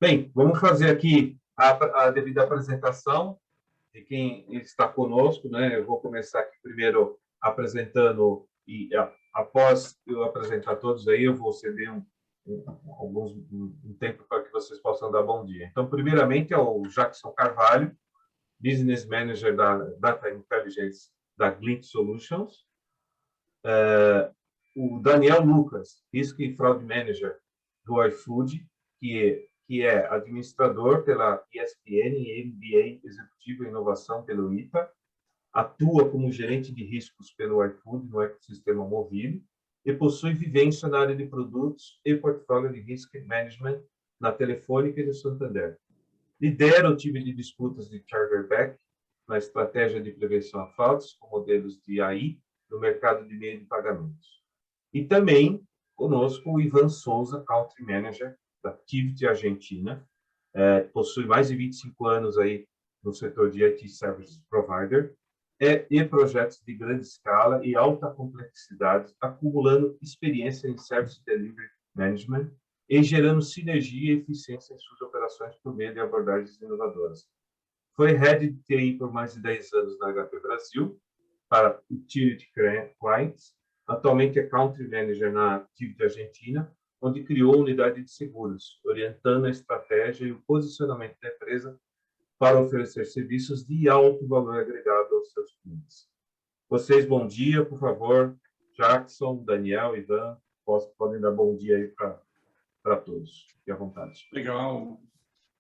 Bem, vamos fazer aqui a devida apresentação de quem está conosco, né? Eu vou começar aqui primeiro apresentando e após eu apresentar todos aí, eu vou ceder um tempo para que vocês possam dar bom dia. Então, primeiramente é o Jackson Carvalho, Business Manager da Data Intelligence da Glint Solutions. O Daniel Lucas, Risk e Fraud Manager do iFood, que é administrador pela ESPN e MBA Executivo em Inovação pelo ITA, atua como gerente de riscos pelo iFood no ecossistema Movile e possui vivência na área de produtos e portfólio de Risk Management na Telefônica e no Santander. Lidera o time de disputas de chargeback na estratégia de prevenção a fraudes com modelos de AI no mercado de meio de pagamentos. E também conosco o Ivan Souza, Country Manager da Tiviti Argentina, possui mais de 25 anos aí no setor de IT Service Provider e projetos de grande escala e alta complexidade, acumulando experiência em Service Delivery Management e gerando sinergia e eficiência em suas operações por meio de abordagens inovadoras. Foi Head de TI por mais de 10 anos na HP Brasil, para Utility Clients. Atualmente é Country Manager na Tiviti Argentina, onde criou a unidade de seguros, orientando a estratégia e o posicionamento da empresa para oferecer serviços de alto valor agregado aos seus clientes. Vocês, bom dia, por favor. Jackson, Daniel, Ivan, podem dar bom dia aí para todos. Fique à vontade. Legal.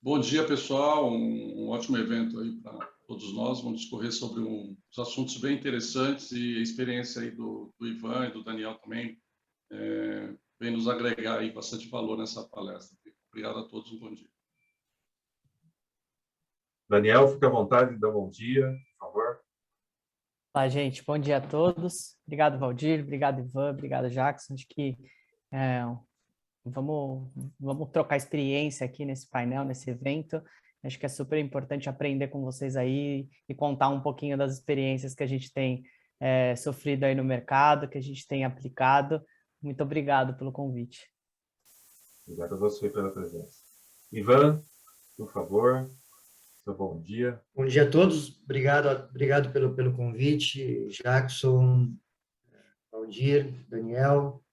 Bom dia, pessoal. Um ótimo evento aí para todos nós. Vamos discorrer sobre uns assuntos bem interessantes e a experiência aí do Ivan e do Daniel também vem nos agregar aí bastante valor nessa palestra. Obrigado a todos, um bom dia. Daniel, fique à vontade, dá um bom dia, por favor. Olá, gente. Bom dia a todos. Obrigado, Valdir. Obrigado, Ivan. Obrigado, Jackson. Acho que vamos trocar experiência aqui nesse painel, nesse evento. Acho que é super importante aprender com vocês aí e contar um pouquinho das experiências que a gente tem sofrido aí no mercado, que a gente tem aplicado. Muito obrigado pelo convite. Obrigado a você pela presença. Ivan, por favor, seu bom dia. Bom dia a todos. Obrigado pelo convite, Jackson, Valdir, Daniel.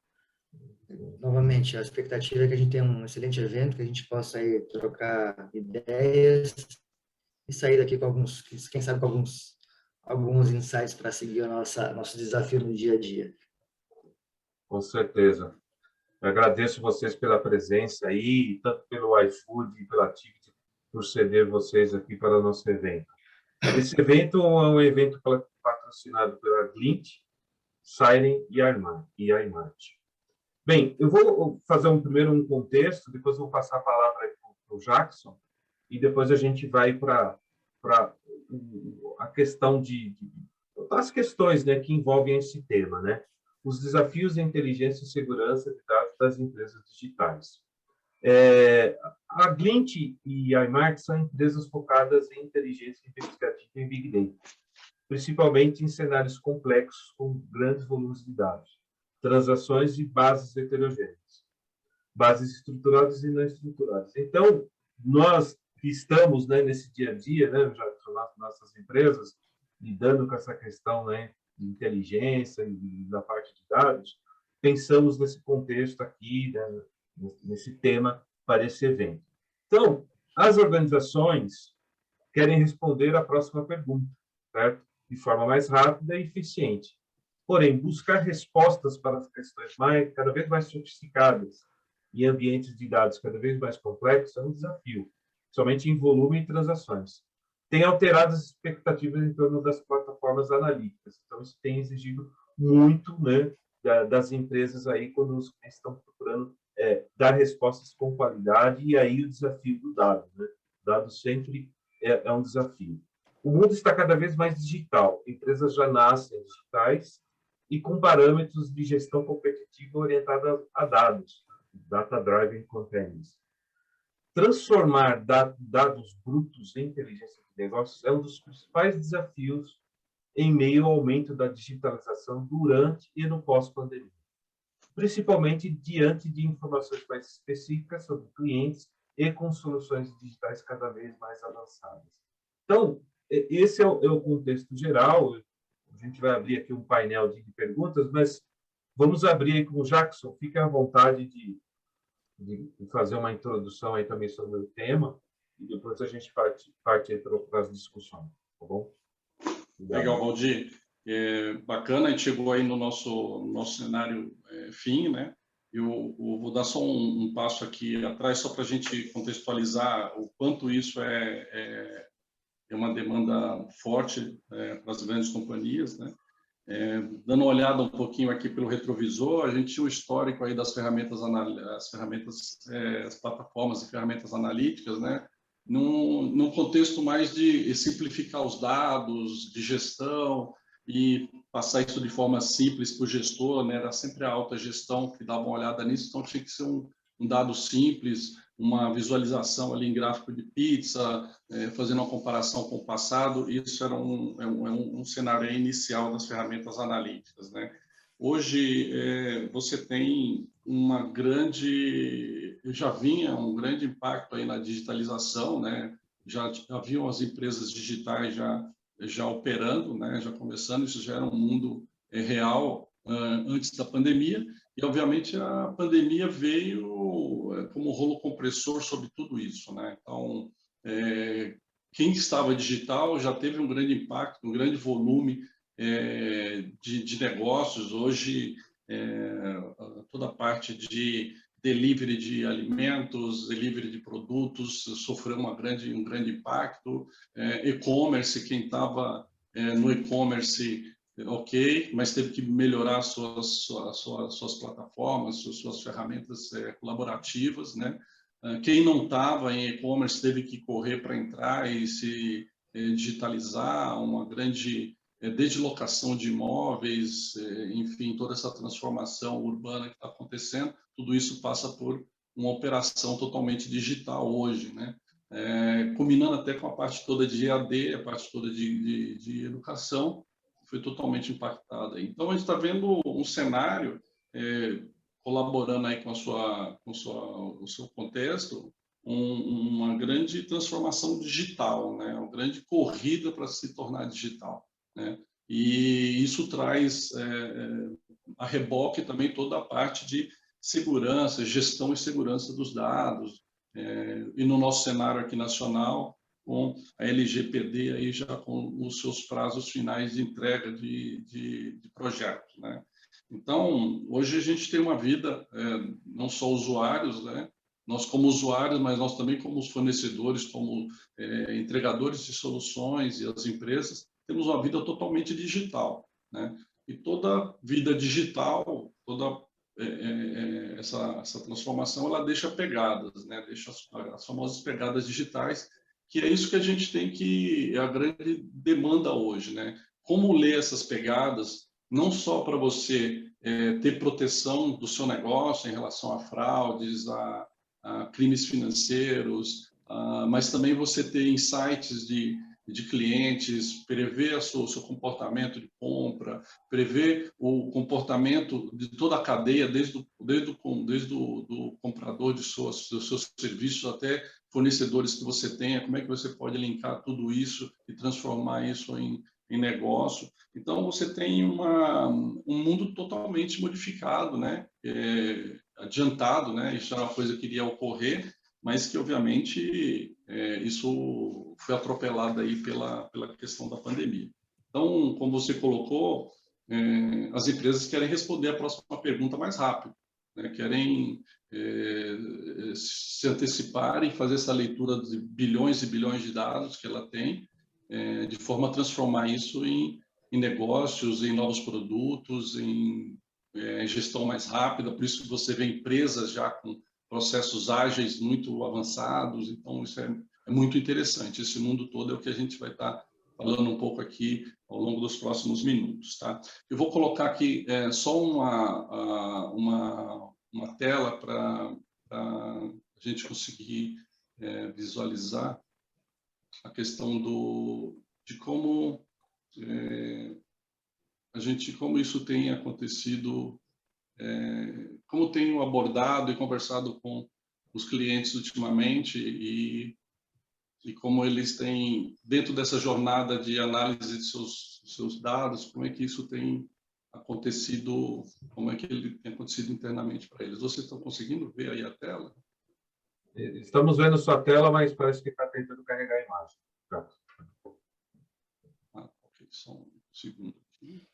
Novamente, a expectativa é que a gente tenha um excelente evento, que a gente possa aí trocar ideias e sair daqui com alguns, quem sabe, com alguns insights para seguir nosso desafio no dia a dia. Com certeza. Eu agradeço vocês pela presença aí, tanto pelo iFood e pela Tiviti, por ceder vocês aqui para o nosso evento. Esse evento é um evento patrocinado pela Glint, Siren e iMart. Bem, eu vou fazer primeiro um contexto, depois vou passar a palavra para o Jackson, e depois a gente vai para a questão as questões, né, que envolvem esse tema, né? Os desafios de inteligência e segurança de dados das empresas digitais. A Glint e a iMart são empresas focadas em inteligência investigativa e Big Data, principalmente em cenários complexos com grandes volumes de dados, transações e bases heterogêneas, bases estruturadas e não estruturadas. Então, nós que estamos, né, nesse dia a dia, né, já nas nossas empresas, lidando com essa questão, né, de inteligência e da parte de dados, pensamos nesse contexto aqui, né, nesse tema para esse evento. Então, as organizações querem responder à próxima pergunta, certo? De forma mais rápida e eficiente. Porém, buscar respostas para as questões cada vez mais sofisticadas e ambientes de dados cada vez mais complexos é um desafio, somente em volume e transações. Tem alterado as expectativas em torno das plataformas analíticas. Então, isso tem exigido muito, né, das empresas aí quando os clientes estão procurando dar respostas com qualidade, e aí o desafio do dado, né? O dado sempre é um desafio. O mundo está cada vez mais digital. Empresas já nascem digitais e com parâmetros de gestão competitiva orientada a dados, Data Driven Companies. Transformar dados brutos em inteligência de negócios é um dos principais desafios em meio ao aumento da digitalização durante e no pós-pandemia, principalmente diante de informações mais específicas sobre clientes e com soluções digitais cada vez mais avançadas. Então, esse é o contexto geral. A gente vai abrir aqui um painel de perguntas, mas vamos abrir aí com o Jackson. Fique à vontade de fazer uma introdução aí também sobre o tema e depois a gente parte para as discussões, tá bom? Obrigado. Legal, Valdir. Bacana, a gente chegou aí no nosso cenário fim, né? Eu vou dar só um passo aqui atrás, só para a gente contextualizar o quanto isso é uma demanda forte para as grandes companhias, né? Dando uma olhada um pouquinho aqui pelo retrovisor, a gente tinha o histórico aí das ferramentas, as plataformas e ferramentas analíticas, né? Num contexto mais de simplificar os dados, de gestão e passar isso de forma simples para o gestor, né? Era sempre a alta gestão que dava uma olhada nisso, então tinha que ser um dado simples, uma visualização ali em gráfico de pizza, fazendo uma comparação com o passado. Isso era um cenário inicial das ferramentas analíticas, né? Hoje, você tem já vinha um grande impacto aí na digitalização, né? Já haviam as empresas digitais já operando, né? Já começando, isso já era um mundo real antes da pandemia, e obviamente a pandemia veio como rolo compressor sobre tudo isso, né? Então, quem estava digital já teve um grande impacto, um grande volume de negócios. Hoje, toda a parte de delivery de alimentos, delivery de produtos sofreu um grande impacto. E-commerce, quem estava no e-commerce, ok, mas teve que melhorar suas plataformas, suas ferramentas colaborativas, né? Quem não estava em e-commerce teve que correr para entrar e se digitalizar, uma grande deslocação de imóveis, enfim, toda essa transformação urbana que está acontecendo, tudo isso passa por uma operação totalmente digital hoje, né? Combinando até com a parte toda de EAD, a parte toda de educação, foi totalmente impactada. Então, a gente está vendo um cenário, colaborando aí com o seu contexto, uma grande transformação digital, né? Uma grande corrida para se tornar digital, né? E isso traz a reboque também toda a parte de segurança, gestão e segurança dos dados, e no nosso cenário aqui nacional, com a LGPD aí já com os seus prazos finais de entrega de projetos, né? Então, hoje a gente tem uma vida, não só usuários, né? Nós como usuários, mas nós também como fornecedores, como entregadores de soluções e as empresas, temos uma vida totalmente digital, né? E toda vida digital, toda essa transformação, ela deixa pegadas, né? Deixa as famosas pegadas digitais, que é isso que a gente tem é a grande demanda hoje, né? Como ler essas pegadas, não só para você ter proteção do seu negócio em relação a fraudes, a crimes financeiros, mas também você ter insights de clientes, prever o seu comportamento de compra, prever o comportamento de toda a cadeia, desde o comprador dos seus serviços até fornecedores que você tenha, como é que você pode linkar tudo isso e transformar isso em negócio. Então, você tem um mundo totalmente modificado, né? Adiantado, né? Isso é uma coisa que iria ocorrer, mas que, obviamente, isso foi atropelado aí pela questão da pandemia. Então, como você colocou, as empresas querem responder a próxima pergunta mais rápido, né? Querem se antecipar e fazer essa leitura de bilhões e bilhões de dados que ela tem, de forma a transformar isso em negócios, em novos produtos, em gestão mais rápida. Por isso que você vê empresas já com processos ágeis muito avançados. Então, isso é muito interessante. Esse mundo todo é o que a gente vai estar falando um pouco aqui ao longo dos próximos minutos, tá? Eu vou colocar aqui só uma tela para a gente conseguir visualizar a questão de como como isso tem acontecido, como tenho abordado e conversado com os clientes ultimamente e como eles têm, dentro dessa jornada de análise de seus dados, como é que isso tem acontecido, como é que ele tem acontecido internamente para eles. Vocês estão conseguindo ver aí a tela? Estamos vendo sua tela, mas parece que está tentando carregar a imagem. Tá. Ok, só um segundo aqui.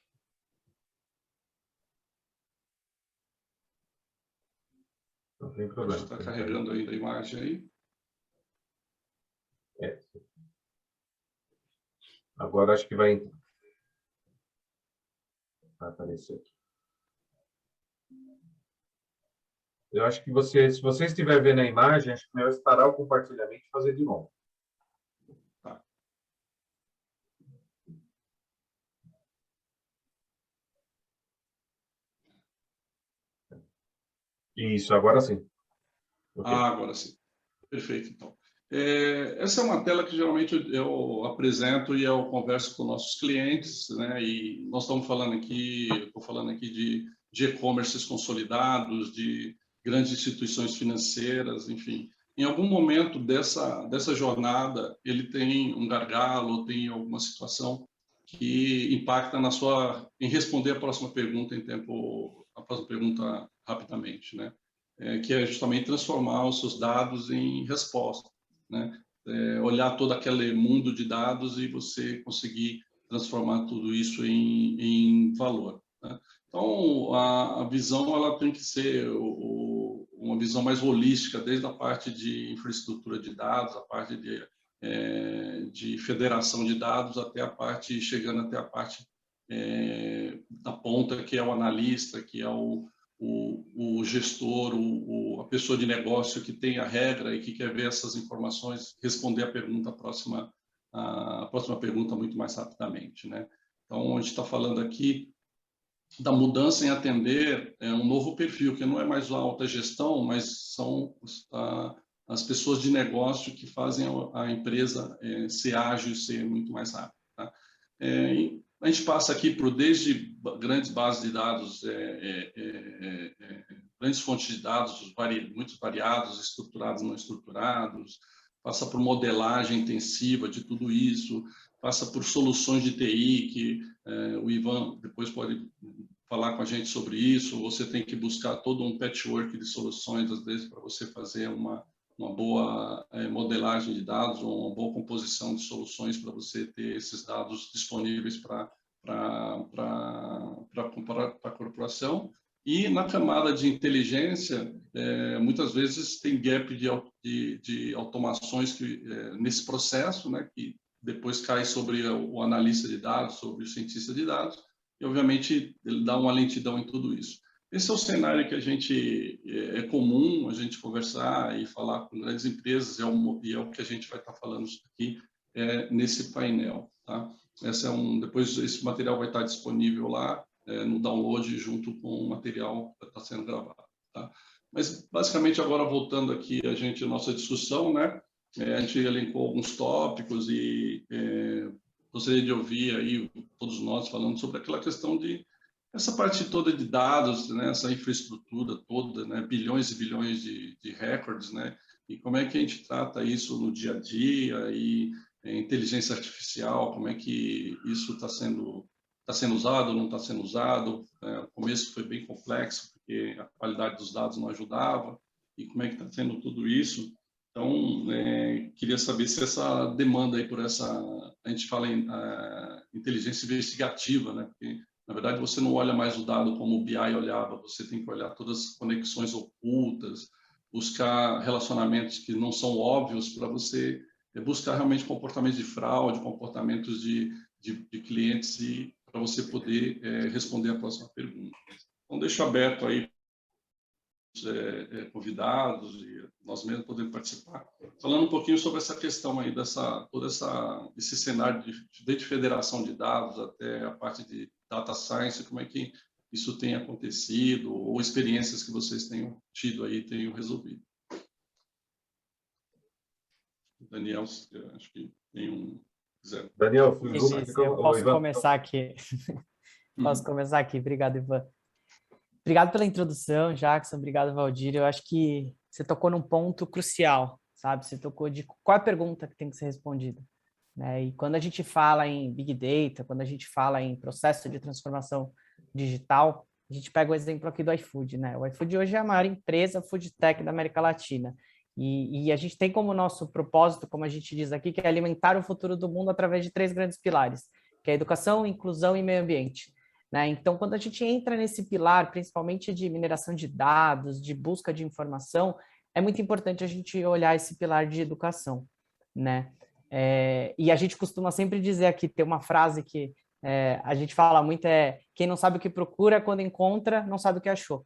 Não tem problema. Está carregando ainda a imagem aí? É. Agora acho que vai aparecer aqui. Eu acho que se você estiver vendo a imagem, acho que melhor parar o compartilhamento e fazer de novo. Tá. Isso, agora sim. Okay. Agora sim. Perfeito, então. Essa é uma tela que geralmente eu apresento e eu converso com nossos clientes, né? E nós estamos falando aqui, eu estou falando aqui de e-commerces consolidados, de grandes instituições financeiras, enfim. Em algum momento dessa jornada, ele tem um gargalo, tem alguma situação que impacta em responder a próxima pergunta a próxima pergunta rapidamente, né? Que é justamente transformar os seus dados em resposta, né? Olhar todo aquele mundo de dados e você conseguir transformar tudo isso em valor, né? Então, a visão ela tem que ser uma visão mais holística, desde a parte de infraestrutura de dados, a parte de federação de dados, chegando até a parte da ponta, que é o analista, que é o gestor, a pessoa de negócio que tem a regra e que quer ver essas informações, responder a próxima pergunta muito mais rapidamente, né? Então, a gente está falando aqui da mudança em atender um novo perfil, que não é mais a alta gestão, mas são as pessoas de negócio que fazem a empresa ser ágil e ser muito mais rápida, tá? A gente passa aqui desde grandes bases de dados, grandes fontes de dados, muito variados, estruturados, não estruturados, passa por modelagem intensiva de tudo isso, passa por soluções de TI, que o Ivan depois pode falar com a gente sobre isso. Você tem que buscar todo um patchwork de soluções, às vezes, para você fazer uma boa modelagem de dados, ou uma boa composição de soluções para você ter esses dados disponíveis para a corporação. E na camada de inteligência, muitas vezes tem gap de automações nesse processo, né, que depois cai sobre o analista de dados, sobre o cientista de dados, e obviamente ele dá uma lentidão em tudo isso. Esse é o cenário que é comum a gente conversar e falar com grandes empresas, e é o que a gente vai estar falando aqui nesse painel, tá? Depois esse material vai estar disponível lá no download junto com o material que está sendo gravado, tá? Mas basicamente agora voltando aqui a nossa discussão, né? A gente elencou alguns tópicos e gostaria de ouvir aí todos nós falando sobre aquela questão essa parte toda de dados, né, essa infraestrutura toda, né, bilhões e bilhões de recordes, né, e como é que a gente trata isso no dia a dia e inteligência artificial, como é que isso está sendo usado, não está sendo usado. O começo foi bem complexo porque a qualidade dos dados não ajudava, e como é que está sendo tudo isso. Então, queria saber se essa demanda aí a gente fala em inteligência investigativa, né, porque na verdade, você não olha mais o dado como o BI olhava, você tem que olhar todas as conexões ocultas, buscar relacionamentos que não são óbvios para você buscar realmente comportamentos de fraude, comportamentos de clientes, e para você poder responder a próxima pergunta. Então, deixo aberto aí convidados e nós mesmos podemos participar, falando um pouquinho sobre essa questão aí esse cenário desde federação de dados até a parte de data science, como é que isso tem acontecido, ou experiências que vocês tenham tido aí, tenham resolvido. Daniel, acho que tem um... Daniel, eu posso começar aqui. Posso começar aqui. Obrigado, Ivan. Obrigado pela introdução, Jackson. Obrigado, Valdir. Eu acho que você tocou num ponto crucial, sabe? Você tocou de qual é a pergunta que tem que ser respondida, né? E quando a gente fala em Big Data, quando a gente fala em processo de transformação digital, a gente pega o exemplo aqui do iFood, né? O iFood hoje é a maior empresa food tech da América Latina. E a gente tem como nosso propósito, como a gente diz aqui, que é alimentar o futuro do mundo através de 3 grandes pilares, que é educação, inclusão e meio ambiente, né? Então, quando a gente entra nesse pilar, principalmente de mineração de dados, de busca de informação, é muito importante a gente olhar esse pilar de educação, né? E a gente costuma sempre dizer aqui, tem uma frase que a gente fala muito, quem não sabe o que procura, quando encontra, não sabe o que achou,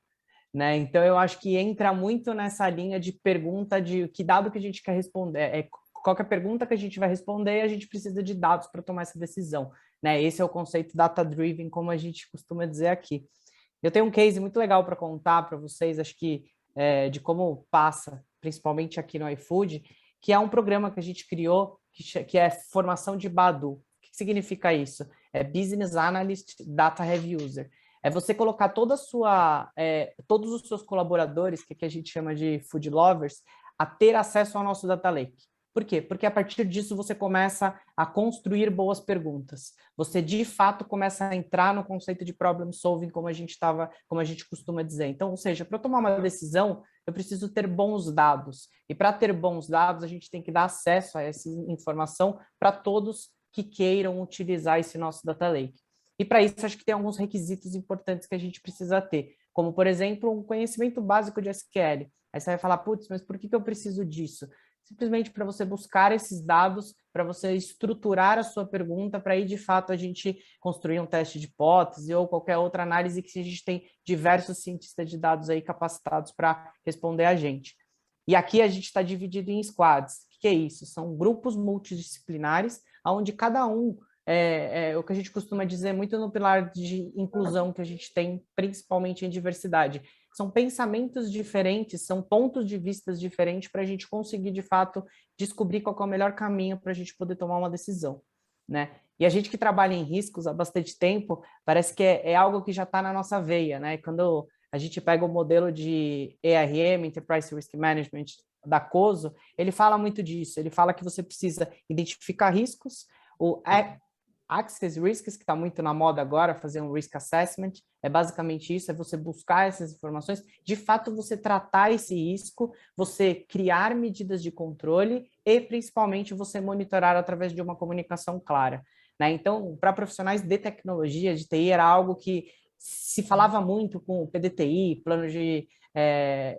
né? Então, eu acho que entra muito nessa linha de pergunta de que dado que a gente quer responder, qual que é a pergunta que a gente vai responder e a gente precisa de dados para tomar essa decisão, né? Esse é o conceito data-driven, como a gente costuma dizer aqui. Eu tenho um case muito legal para contar para vocês, acho que de como passa, principalmente aqui no iFood, que é um programa que a gente criou, que é formação de Badu. O que significa isso? É Business Analyst Data Heavy User. É você colocar todos os seus colaboradores, que a gente chama de food lovers, a ter acesso ao nosso data lake. Por quê? Porque a partir disso você começa a construir boas perguntas. Você, de fato, começa a entrar no conceito de problem solving, como a gente costuma dizer. Então, ou seja, para eu tomar uma decisão, eu preciso ter bons dados. E para ter bons dados, a gente tem que dar acesso a essa informação para todos que queiram utilizar esse nosso data lake. E para isso, acho que tem alguns requisitos importantes que a gente precisa ter, como, por exemplo, um conhecimento básico de SQL. Aí você vai falar, putz, mas por que eu preciso disso? Simplesmente para você buscar esses dados, para você estruturar a sua pergunta, para aí, de fato, a gente construir um teste de hipótese ou qualquer outra análise que a gente tem diversos cientistas de dados aí capacitados para responder a gente. E aqui a gente está dividido em squads. O que é isso? São grupos multidisciplinares, onde cada um o que a gente costuma dizer muito no pilar de inclusão que a gente tem, principalmente em diversidade. São pensamentos diferentes, são pontos de vista diferentes para a gente conseguir, de fato, descobrir qual é o melhor caminho para a gente poder tomar uma decisão, né? E a gente que trabalha em riscos há bastante tempo, parece que é algo que já está na nossa veia, né? Quando a gente pega o modelo de ERM, Enterprise Risk Management, da COSO, ele fala muito disso, ele fala que você precisa identificar riscos, o Access Risks, que está muito na moda agora, fazer um Risk Assessment, é basicamente isso, é você buscar essas informações, de fato você tratar esse risco, você criar medidas de controle e, principalmente, você monitorar através de uma comunicação clara, né? Então, para profissionais de tecnologia, de TI, era algo que se falava muito com o PDTI, plano de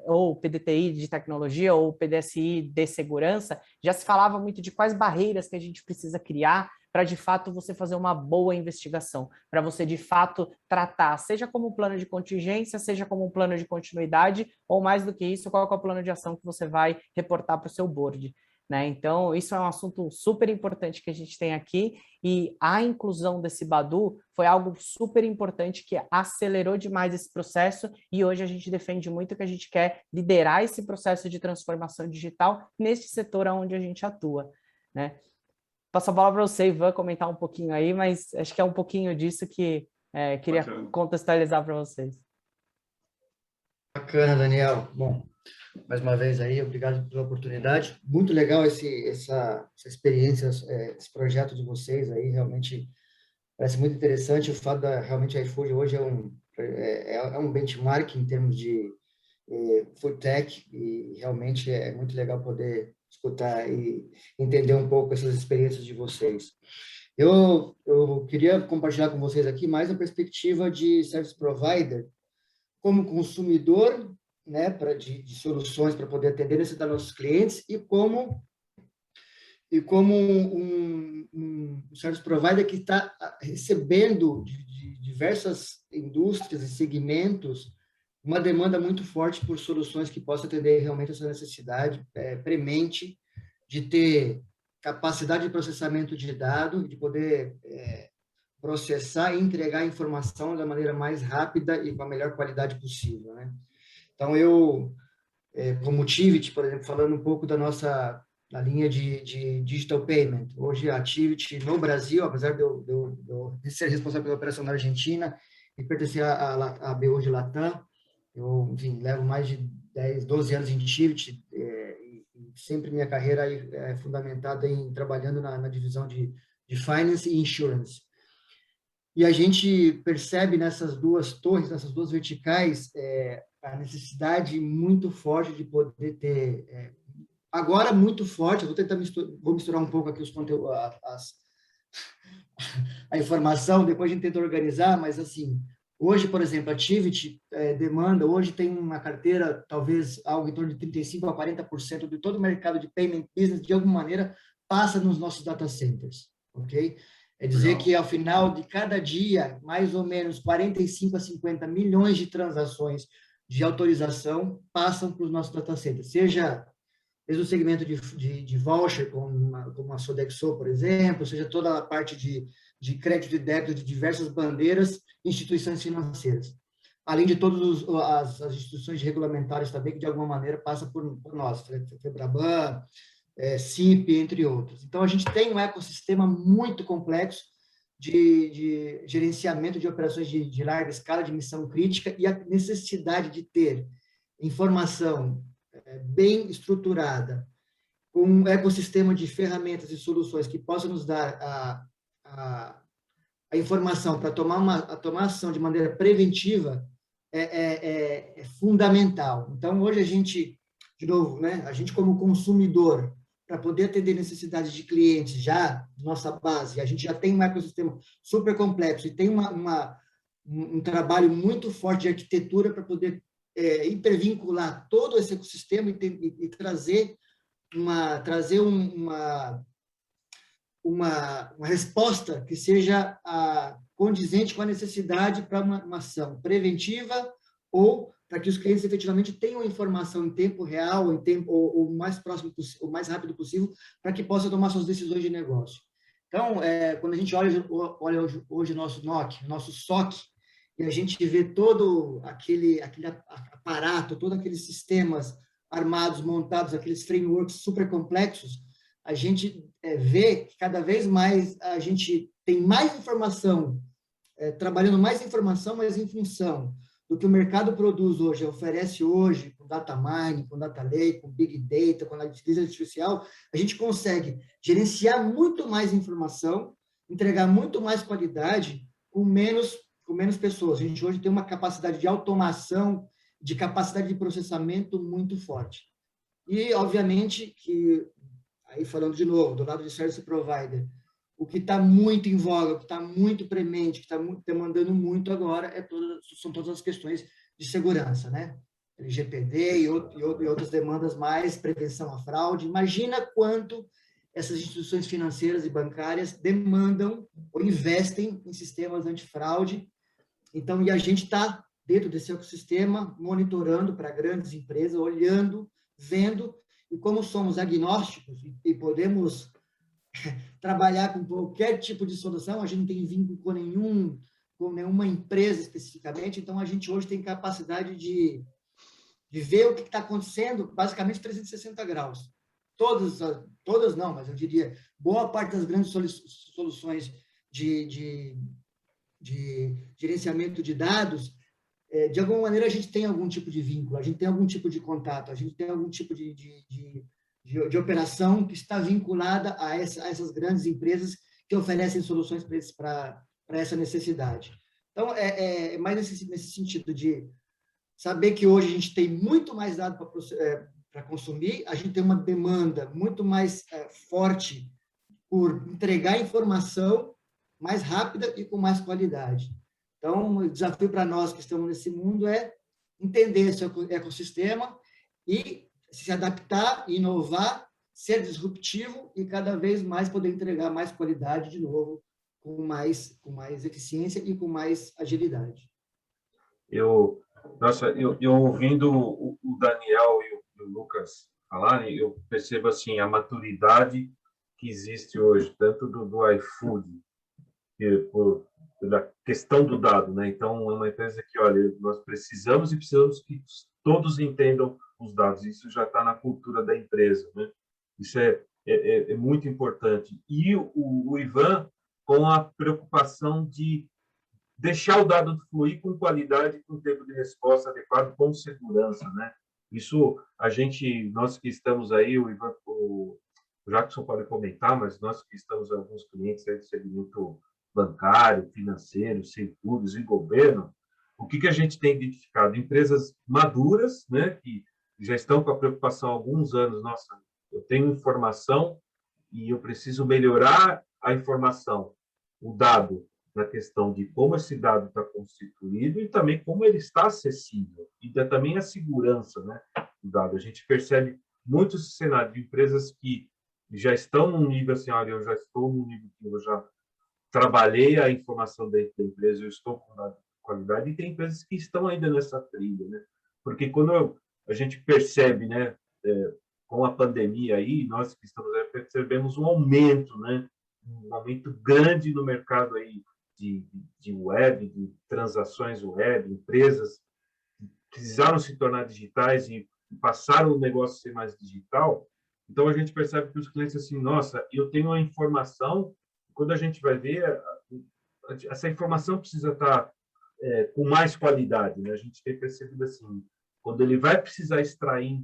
ou PDTI de tecnologia, ou PDSI de segurança, já se falava muito de quais barreiras que a gente precisa criar para, de fato, você fazer uma boa investigação, para você, de fato, tratar, seja como um plano de contingência, seja como um plano de continuidade, ou mais do que isso, qual é o plano de ação que você vai reportar para o seu board, né? Então, isso é um assunto super importante que a gente tem aqui, e a inclusão desse Badu foi algo super importante que acelerou demais esse processo, e hoje a gente defende muito que a gente quer liderar esse processo de transformação digital nesse setor onde a gente atua, né? Passo a bola para você, Ivan, comentar um pouquinho aí, mas acho que é um pouquinho disso que queria contextualizar para vocês. Bacana, Daniel. Bom, mais uma vez aí, obrigado pela oportunidade. Muito legal essa experiência, esse projeto de vocês aí, realmente parece muito interessante. O fato realmente a iFood hoje é um benchmark em termos de food tech, e realmente é muito legal poder escutar e entender um pouco essas experiências de vocês. Eu queria compartilhar com vocês aqui mais a perspectiva de service provider como consumidor, né, de soluções para poder atender necessidades dos nossos clientes, e como um service provider que está recebendo de diversas indústrias e segmentos uma demanda muito forte por soluções que possam atender realmente essa necessidade premente de ter capacidade de processamento de dados, de poder processar e entregar a informação da maneira mais rápida e com a melhor qualidade possível, né? Então, eu, como Tivit, por exemplo, falando um pouco da linha de digital payment, hoje a Tivit no Brasil, apesar de eu ser responsável pela operação na Argentina e pertencer à BU de Latam, Eu, enfim, levo mais de 10, 12 anos em Tivit, e sempre minha carreira é fundamentada em trabalhando na divisão de Finance e Insurance. E a gente percebe nessas duas torres, nessas duas verticais, a necessidade muito forte de poder ter, agora muito forte, eu vou tentar misturar um pouco aqui os conteúdos, a informação, depois a gente tenta organizar, mas assim, hoje, por exemplo, a Tivit demanda, hoje tem uma carteira, talvez algo em torno de 35% a 40% de todo o mercado de payment business, de alguma maneira, passa nos nossos data centers, ok? É dizer que, ao final de cada dia, mais ou menos 45 a 50 milhões de transações de autorização passam para os nossos data centers, seja desde o segmento de voucher, como a Sodexo, por exemplo, seja toda a parte de crédito e débito de diversas bandeiras e instituições financeiras. Além de todas as instituições regulamentares também, que de alguma maneira passam por nós, FEBRABAN, CIP, entre outros. Então, a gente tem um ecossistema muito complexo de gerenciamento de operações de larga escala, de missão crítica, e a necessidade de ter informação bem estruturada, com um ecossistema de ferramentas e soluções que possam nos dar a informação para tomar ação de maneira preventiva é fundamental. Então, hoje a gente, de novo, né, a gente como consumidor, para poder atender necessidades de clientes já, nossa base, a gente já tem um ecossistema super complexo e tem um trabalho muito forte de arquitetura para poder hipervincular todo esse ecossistema e trazer uma resposta que seja condizente com a necessidade para uma ação preventiva ou para que os clientes efetivamente tenham informação em tempo real, ou o mais próximo possível, o mais rápido possível, para que possam tomar suas decisões de negócio. Então, quando a gente olha hoje o nosso NOC, nosso SOC, e a gente vê todo aquele aparato, todos aqueles sistemas armados, montados, aqueles frameworks super complexos, a gente vê que cada vez mais a gente tem mais informação, trabalhando mais informação, mas em função do que o mercado produz hoje, oferece hoje, com data mining, com data lake, com big data, com inteligência artificial, a gente consegue gerenciar muito mais informação, entregar muito mais qualidade com menos pessoas. A gente hoje tem uma capacidade de automação, de capacidade de processamento muito forte. E, obviamente, que, aí falando de novo, do lado de Service Provider, o que está muito em voga, o que está muito premente, que está demandando muito agora, são todas as questões de segurança, né? LGPD e outras demandas mais, prevenção à fraude. Imagina quanto essas instituições financeiras e bancárias demandam ou investem em sistemas antifraude. Então, e a gente está dentro desse ecossistema, monitorando para grandes empresas, olhando, vendo, e como somos agnósticos e podemos trabalhar com qualquer tipo de solução, a gente não tem vínculo com nenhuma empresa especificamente, então a gente hoje tem capacidade de ver o que está acontecendo, basicamente 360 graus. Todas não, mas eu diria, boa parte das grandes soluções de gerenciamento de dados, de alguma maneira a gente tem algum tipo de vínculo, a gente tem algum tipo de contato, a gente tem algum tipo de operação que está vinculada a essas grandes empresas que oferecem soluções para essa necessidade. Então, é mais nesse sentido de saber que hoje a gente tem muito mais dado para consumir, a gente tem uma demanda muito mais forte por entregar informação mais rápida e com mais qualidade. Então, o desafio para nós que estamos nesse mundo é entender esse ecossistema e se adaptar, inovar, ser disruptivo e cada vez mais poder entregar mais qualidade de novo, com mais eficiência e com mais agilidade. Eu ouvindo o Daniel e o Lucas falarem, eu percebo assim a maturidade que existe hoje, tanto do iFood, pela questão do dado, né? Então, é uma empresa que, olha, nós precisamos que todos entendam os dados. Isso já está na cultura da empresa, né? Isso é muito importante. E o Ivan, com a preocupação de deixar o dado fluir com qualidade, com tempo de resposta adequado, com segurança, né? Isso, nós que estamos aí, o Jackson pode comentar, mas nós que estamos alguns clientes aí do segmento bancário, financeiro, seguros e governo, o que a gente tem identificado? Empresas maduras, né, que já estão com a preocupação há alguns anos, nossa, eu tenho informação e eu preciso melhorar a informação, o dado, na questão de como esse dado está constituído e também como ele está acessível, e também a segurança, né, do dado. A gente percebe muito esse cenário de empresas que já estão num nível assim, olha, eu já estou num nível que eu já trabalhei a informação dentro da empresa, eu estou com dado de qualidade, e tem empresas que estão ainda nessa trilha, né? Porque quando a gente percebe, né, com a pandemia aí, nós que estamos aí, percebemos um aumento, né, um aumento grande no mercado aí de web, de transações web, empresas que precisaram se tornar digitais e passaram o negócio a ser mais digital. Então, a gente percebe que os clientes, assim, nossa, eu tenho a informação, quando a gente vai ver, essa informação precisa estar com mais qualidade, né? A gente tem percebido, assim, quando ele vai precisar extrair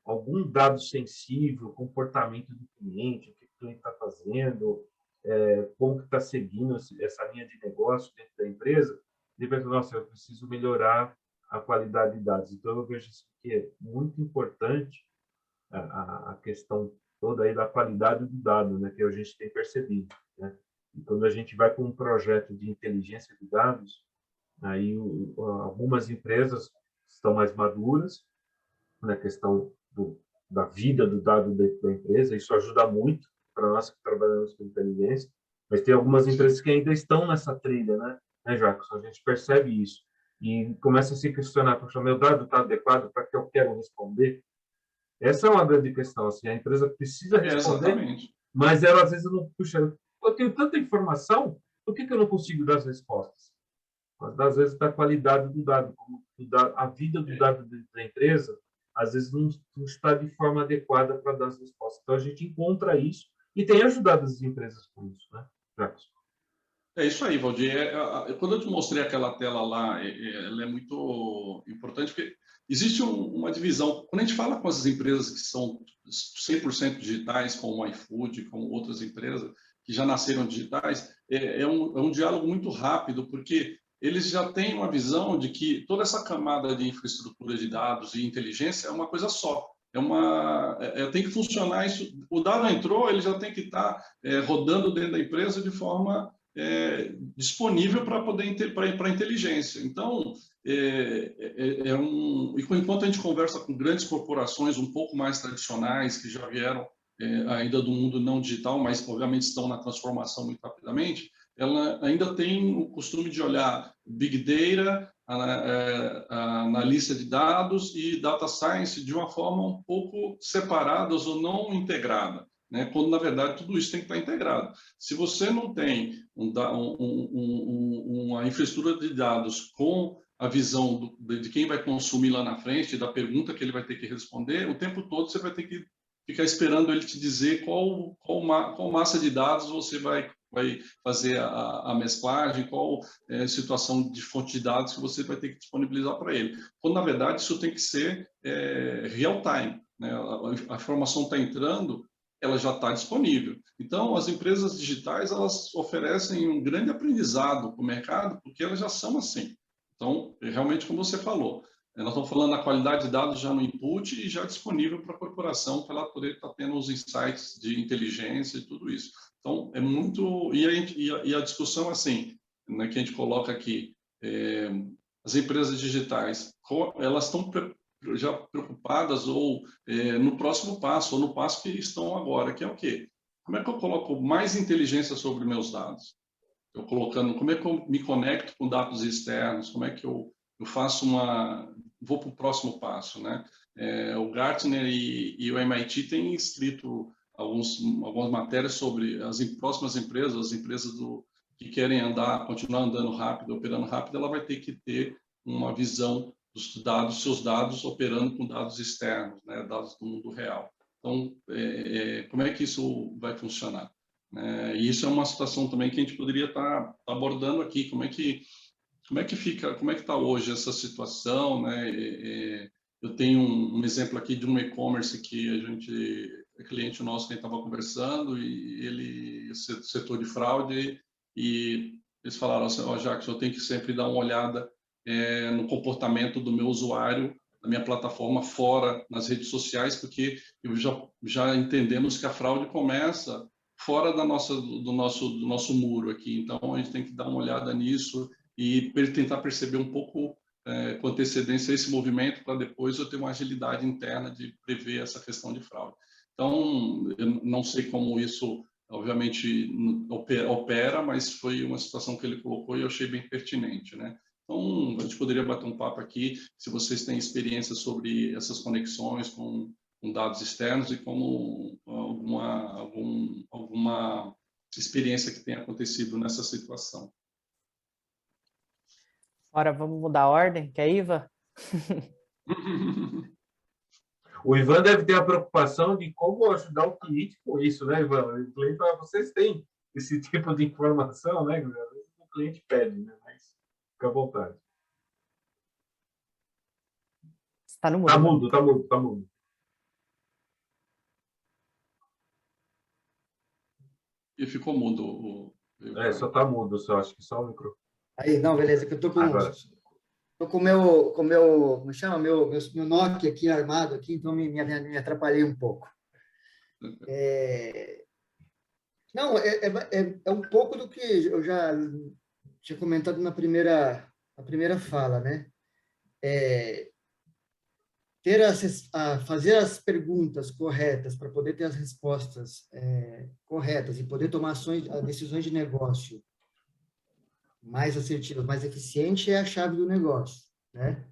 algum dado sensível, comportamento do cliente, o que o cliente está fazendo, como que está seguindo essa linha de negócio dentro da empresa, ele vai falar, nossa, eu preciso melhorar a qualidade de dados. Então, eu vejo isso que é muito importante, a questão toda aí da qualidade do dado, né, que a gente tem percebido, né? E quando a gente vai com um projeto de inteligência de dados, aí algumas empresas estão mais maduras na questão da vida do dado dentro da empresa, isso ajuda muito para nós que trabalhamos com inteligência, mas tem algumas empresas que ainda estão nessa trilha, né, Jackson? A gente percebe isso e começa a se questionar, poxa, meu dado está adequado para que eu quero responder? Essa é uma grande questão, assim, a empresa precisa responder, Exatamente. mas ela às vezes não, puxa, eu tenho tanta informação, por que eu não consigo dar as respostas? Mas às vezes da qualidade do dado, a vida do dado da empresa, às vezes não está de forma adequada para dar as respostas. Então a gente encontra isso e tem ajudado as empresas com isso, né, Jackson? É isso aí, Valdir. Quando eu te mostrei aquela tela lá, ela é muito importante, porque existe uma divisão. Quando a gente fala com as empresas que são 100% digitais, como o iFood, como outras empresas que já nasceram digitais, é um diálogo muito rápido, porque eles já têm uma visão de que toda essa camada de infraestrutura de dados e inteligência é uma coisa só. Tem que funcionar isso. O dado entrou, ele já tem que estar rodando dentro da empresa de forma disponível para poder para a inteligência. Então, enquanto a gente conversa com grandes corporações um pouco mais tradicionais que já vieram ainda do mundo não digital, mas obviamente estão na transformação muito rapidamente, ela ainda tem o costume de olhar Big Data, analista de dados e Data Science de uma forma um pouco separadas ou não integrada, né? Quando, na verdade, tudo isso tem que estar integrado. Se você não tem uma infraestrutura de dados com a visão de quem vai consumir lá na frente, da pergunta que ele vai ter que responder, o tempo todo você vai ter que ficar esperando ele te dizer qual massa de dados você vai fazer a mesclagem, qual situação de fonte de dados que você vai ter que disponibilizar para ele. Quando, na verdade, isso tem que ser real time, né? A informação está entrando, ela já está disponível. Então, as empresas digitais, elas oferecem um grande aprendizado para o mercado, porque elas já são assim. Então, realmente, como você falou, nós estamos falando da qualidade de dados já no input e já disponível para a corporação, para ela poder estar tendo os insights de inteligência e tudo isso. Então, é muito... E a discussão, assim, né, que a gente coloca aqui, as empresas digitais, elas estão já preocupadas ou no próximo passo, ou no passo que estão agora, que é o quê? Como é que eu coloco mais inteligência sobre meus dados? Como é que eu me conecto com dados externos? Como é que eu faço vou para o próximo passo, né? O Gartner e o MIT têm escrito algumas matérias sobre as próximas empresas, as empresas que querem continuar andando rápido, operando rápido, ela vai ter que ter uma visão dos dados, seus dados operando com dados externos, né? Dados do mundo real. Então, como é que isso vai funcionar? E isso é uma situação também que a gente poderia estar abordando aqui, como é que como é que está hoje essa situação, né? Eu tenho um exemplo aqui de um e-commerce que cliente nosso que estava conversando, e ele, setor de fraude, e eles falaram assim, Jackson, eu tenho que sempre dar uma olhada no comportamento do meu usuário, da minha plataforma, fora nas redes sociais, porque já entendemos que a fraude começa fora do nosso muro aqui. Então, a gente tem que dar uma olhada nisso e tentar perceber um pouco com antecedência esse movimento, para depois eu ter uma agilidade interna de prever essa questão de fraude. Então, eu não sei como isso, obviamente, opera, mas foi uma situação que ele colocou e eu achei bem pertinente, né? Então, a gente poderia bater um papo aqui, se vocês têm experiência sobre essas conexões com dados externos e como alguma experiência que tenha acontecido nessa situação. Agora vamos mudar a ordem, que é Iva? O Ivan deve ter a preocupação de como ajudar o cliente com isso, né, Ivan? O cliente fala, vocês têm esse tipo de informação, né? Às vezes o cliente pede, né? Mas fica à vontade. Está no mudo. Tá mudo, tá mudo, tá mudo. E ficou mudo. Só tá mudo, só acho que só o microfone. Aí, não, beleza, que eu tô com o meu, como chama? Meu Nokia aqui armado aqui, então me atrapalhei um pouco. Não, é um pouco do que eu já tinha comentado na primeira fala, né? Fazer as perguntas corretas para poder ter as respostas corretas e poder tomar decisões de negócio mais assertivas, mais eficientes é a chave do negócio, né?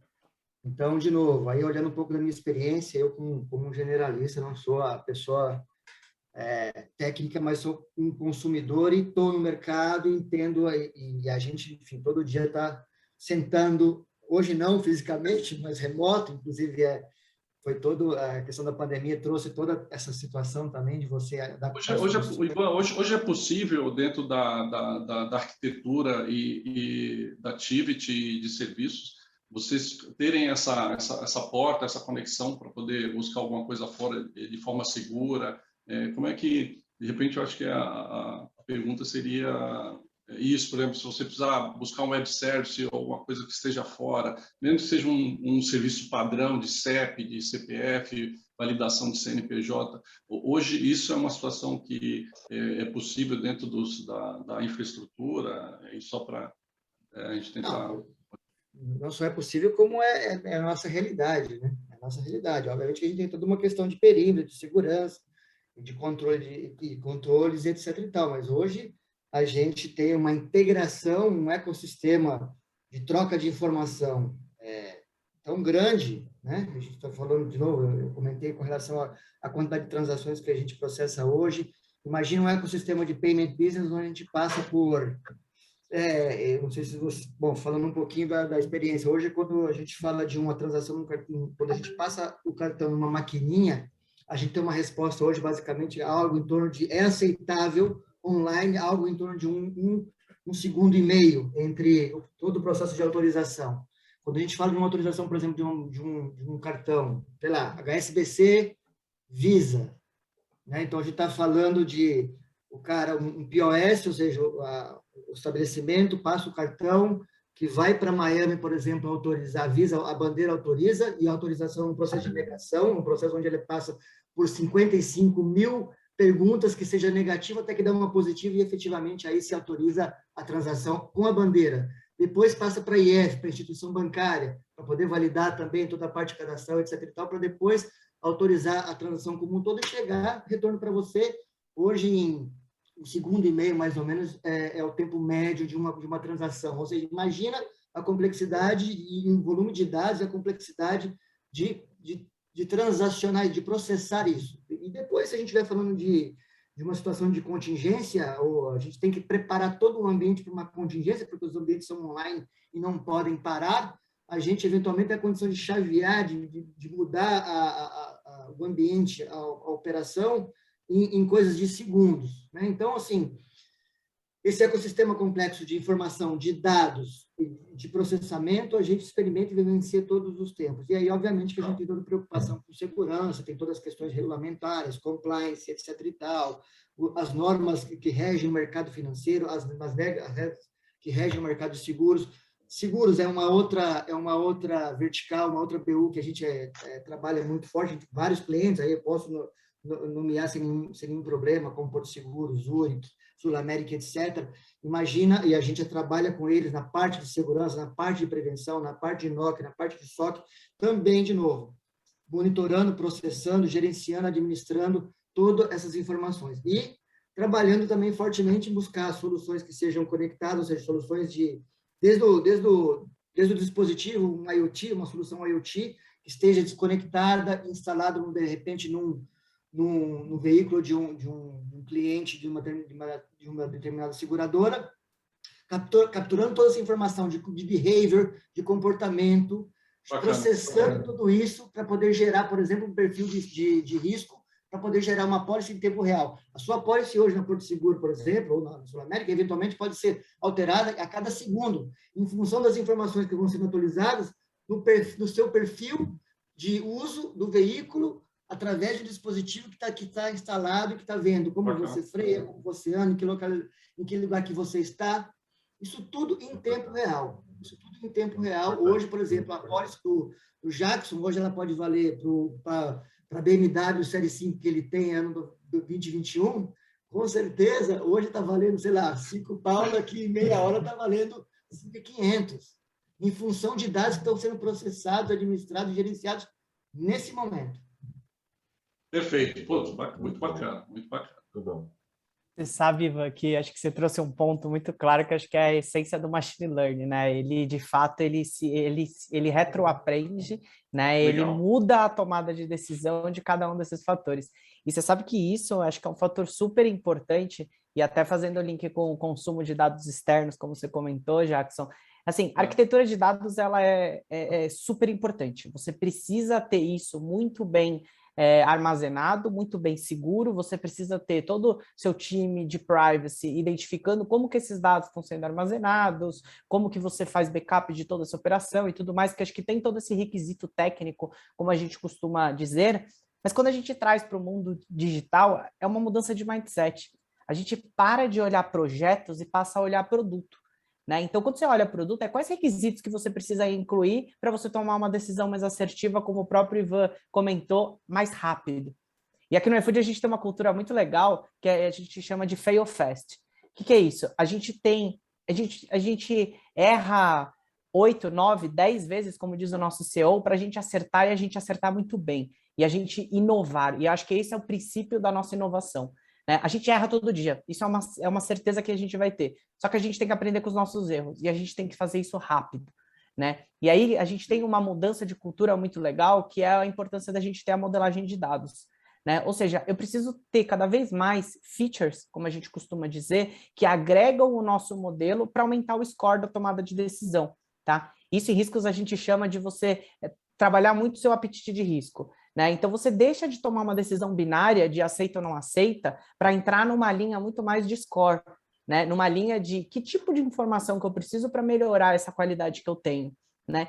Então, de novo, aí olhando um pouco da minha experiência, eu como um generalista, não sou a pessoa técnica, mas sou um consumidor e estou no mercado, entendo, e a gente, enfim, todo dia está sentando, hoje não fisicamente, mas remoto, inclusive foi toda a questão da pandemia, trouxe toda essa situação também de você adaptar. Hoje é possível, dentro da arquitetura e da activity de serviços, vocês terem essa porta, essa conexão para poder buscar alguma coisa fora de forma segura? Como é que, de repente, eu acho que a pergunta seria isso, por exemplo, se você precisar buscar um web service ou alguma coisa que esteja fora, mesmo que seja um serviço padrão de CEP, de CPF, validação de CNPJ, hoje isso é uma situação que é possível dentro da infraestrutura, e só para a gente tentar... Não só é possível, como é a nossa realidade, né? É a nossa realidade. Obviamente, a gente tem toda uma questão de perímetro, de segurança, de controles, etc. e tal, mas hoje a gente tem uma integração, um ecossistema de troca de informação tão grande, né? A gente está falando, de novo, eu comentei com relação à quantidade de transações que a gente processa hoje. Imagina um ecossistema de payment business onde a gente passa por... eu não sei se você... Bom, falando um pouquinho da experiência, hoje, quando a gente fala de uma transação no cartão, quando a gente passa o cartão numa maquininha, a gente tem uma resposta hoje, basicamente, algo em torno de aceitável online, algo em torno de um segundo e meio entre todo o processo de autorização. Quando a gente fala de uma autorização, por exemplo, de um cartão, sei lá, HSBC, Visa, né? Então, a gente está falando de um POS, ou seja, o estabelecimento passa o cartão que vai para Miami, por exemplo, autorizar, a bandeira autoriza, e a autorização é um processo de negação, um processo onde ele passa por 55 mil perguntas, que seja negativa até que dá uma positiva, e efetivamente aí se autoriza a transação com a bandeira. Depois passa para a IF, para a instituição bancária, para poder validar também toda a parte de cadastral, etc. e tal, para depois autorizar a transação como um todo e chegar, retorno para você. Hoje, em um segundo e meio, mais ou menos, é o tempo médio de uma transação. Ou seja, imagina a complexidade e o volume de dados e a complexidade de transacionar e de processar isso. E depois, se a gente estiver falando de uma situação de contingência, ou a gente tem que preparar todo o ambiente para uma contingência, porque os ambientes são online e não podem parar, a gente, eventualmente, tem a condição de chavear, de mudar o ambiente, a operação, em coisas de segundos, né? Então, assim, esse ecossistema complexo de informação, de dados, de processamento, a gente experimenta e vivencia todos os tempos. E aí, obviamente, que a gente tem toda preocupação com segurança, tem todas as questões regulamentares, compliance, etc. e tal, as normas que regem o mercado financeiro, as regras que regem o mercado de seguros. Seguros é uma outra vertical, uma outra BU que a gente trabalha muito forte, a gente tem vários clientes, aí eu posso nomear sem nenhum problema, como Porto Seguro, Zurich, Sul América, etc. Imagina, e a gente trabalha com eles na parte de segurança, na parte de prevenção, na parte de NOC, na parte de SOC, também, de novo, monitorando, processando, gerenciando, administrando todas essas informações. E trabalhando também fortemente em buscar soluções que sejam conectadas, ou seja, soluções desde o dispositivo, um IoT, uma solução IoT, que esteja desconectada, instalada, de repente, no veículo de um cliente de uma determinada seguradora, capturando toda essa informação de behavior, de comportamento, processando tudo isso para poder gerar, por exemplo, um perfil de risco, para poder gerar uma pólice em tempo real. A sua pólice hoje na Porto Seguro, por exemplo, ou na Sul América, eventualmente pode ser alterada a cada segundo, em função das informações que vão sendo atualizadas no seu perfil de uso do veículo, através do dispositivo que está instalado e que está vendo como você freia, como você anda, em que lugar que você está. Isso tudo em tempo real. Hoje, por exemplo, a pólice do Jackson, hoje ela pode valer para a BMW Série 5 que ele tem, ano do 2021, com certeza, hoje está valendo, sei lá, 5 pau, daqui meia hora está valendo 5.500, em função de dados que estão sendo processados, administrados, gerenciados nesse momento. Perfeito. Pô, muito bacana, muito bacana. Tudo bom. Você sabe, Ivan, que acho que você trouxe um ponto muito claro que acho que é a essência do machine learning, né? Ele, de fato, ele retroaprende, né? Ele muda a tomada de decisão de cada um desses fatores. E você sabe que isso, acho que é um fator super importante, e até fazendo o link com o consumo de dados externos, como você comentou, Jackson. Assim, a arquitetura de dados, ela é super importante. Você precisa ter isso muito bem armazenado, muito bem seguro, você precisa ter todo o seu time de privacy identificando como que esses dados estão sendo armazenados, como que você faz backup de toda essa operação e tudo mais, que acho que tem todo esse requisito técnico, como a gente costuma dizer, mas quando a gente traz para o mundo digital, é uma mudança de mindset. A gente para de olhar projetos e passa a olhar produto. Né? Então, quando você olha produto, quais requisitos que você precisa incluir para você tomar uma decisão mais assertiva, como o próprio Ivan comentou, mais rápido. E aqui no iFood a gente tem uma cultura muito legal, que a gente chama de fail fast. O que é isso? A gente erra 8, 9, 10 vezes, como diz o nosso CEO, para a gente acertar e a gente acertar muito bem. E a gente inovar. E acho que esse é o princípio da nossa inovação. A gente erra todo dia, isso é uma certeza que a gente vai ter, só que a gente tem que aprender com os nossos erros, e a gente tem que fazer isso rápido, né? E aí a gente tem uma mudança de cultura muito legal, que é a importância da gente ter a modelagem de dados, né? Ou seja, eu preciso ter cada vez mais features, como a gente costuma dizer, que agregam o nosso modelo para aumentar o score da tomada de decisão, tá? Isso em riscos a gente chama de você trabalhar muito o seu apetite de risco. Né? Então, você deixa de tomar uma decisão binária de aceita ou não aceita para entrar numa linha muito mais de score, né? Numa linha de que tipo de informação que eu preciso para melhorar essa qualidade que eu tenho. Né?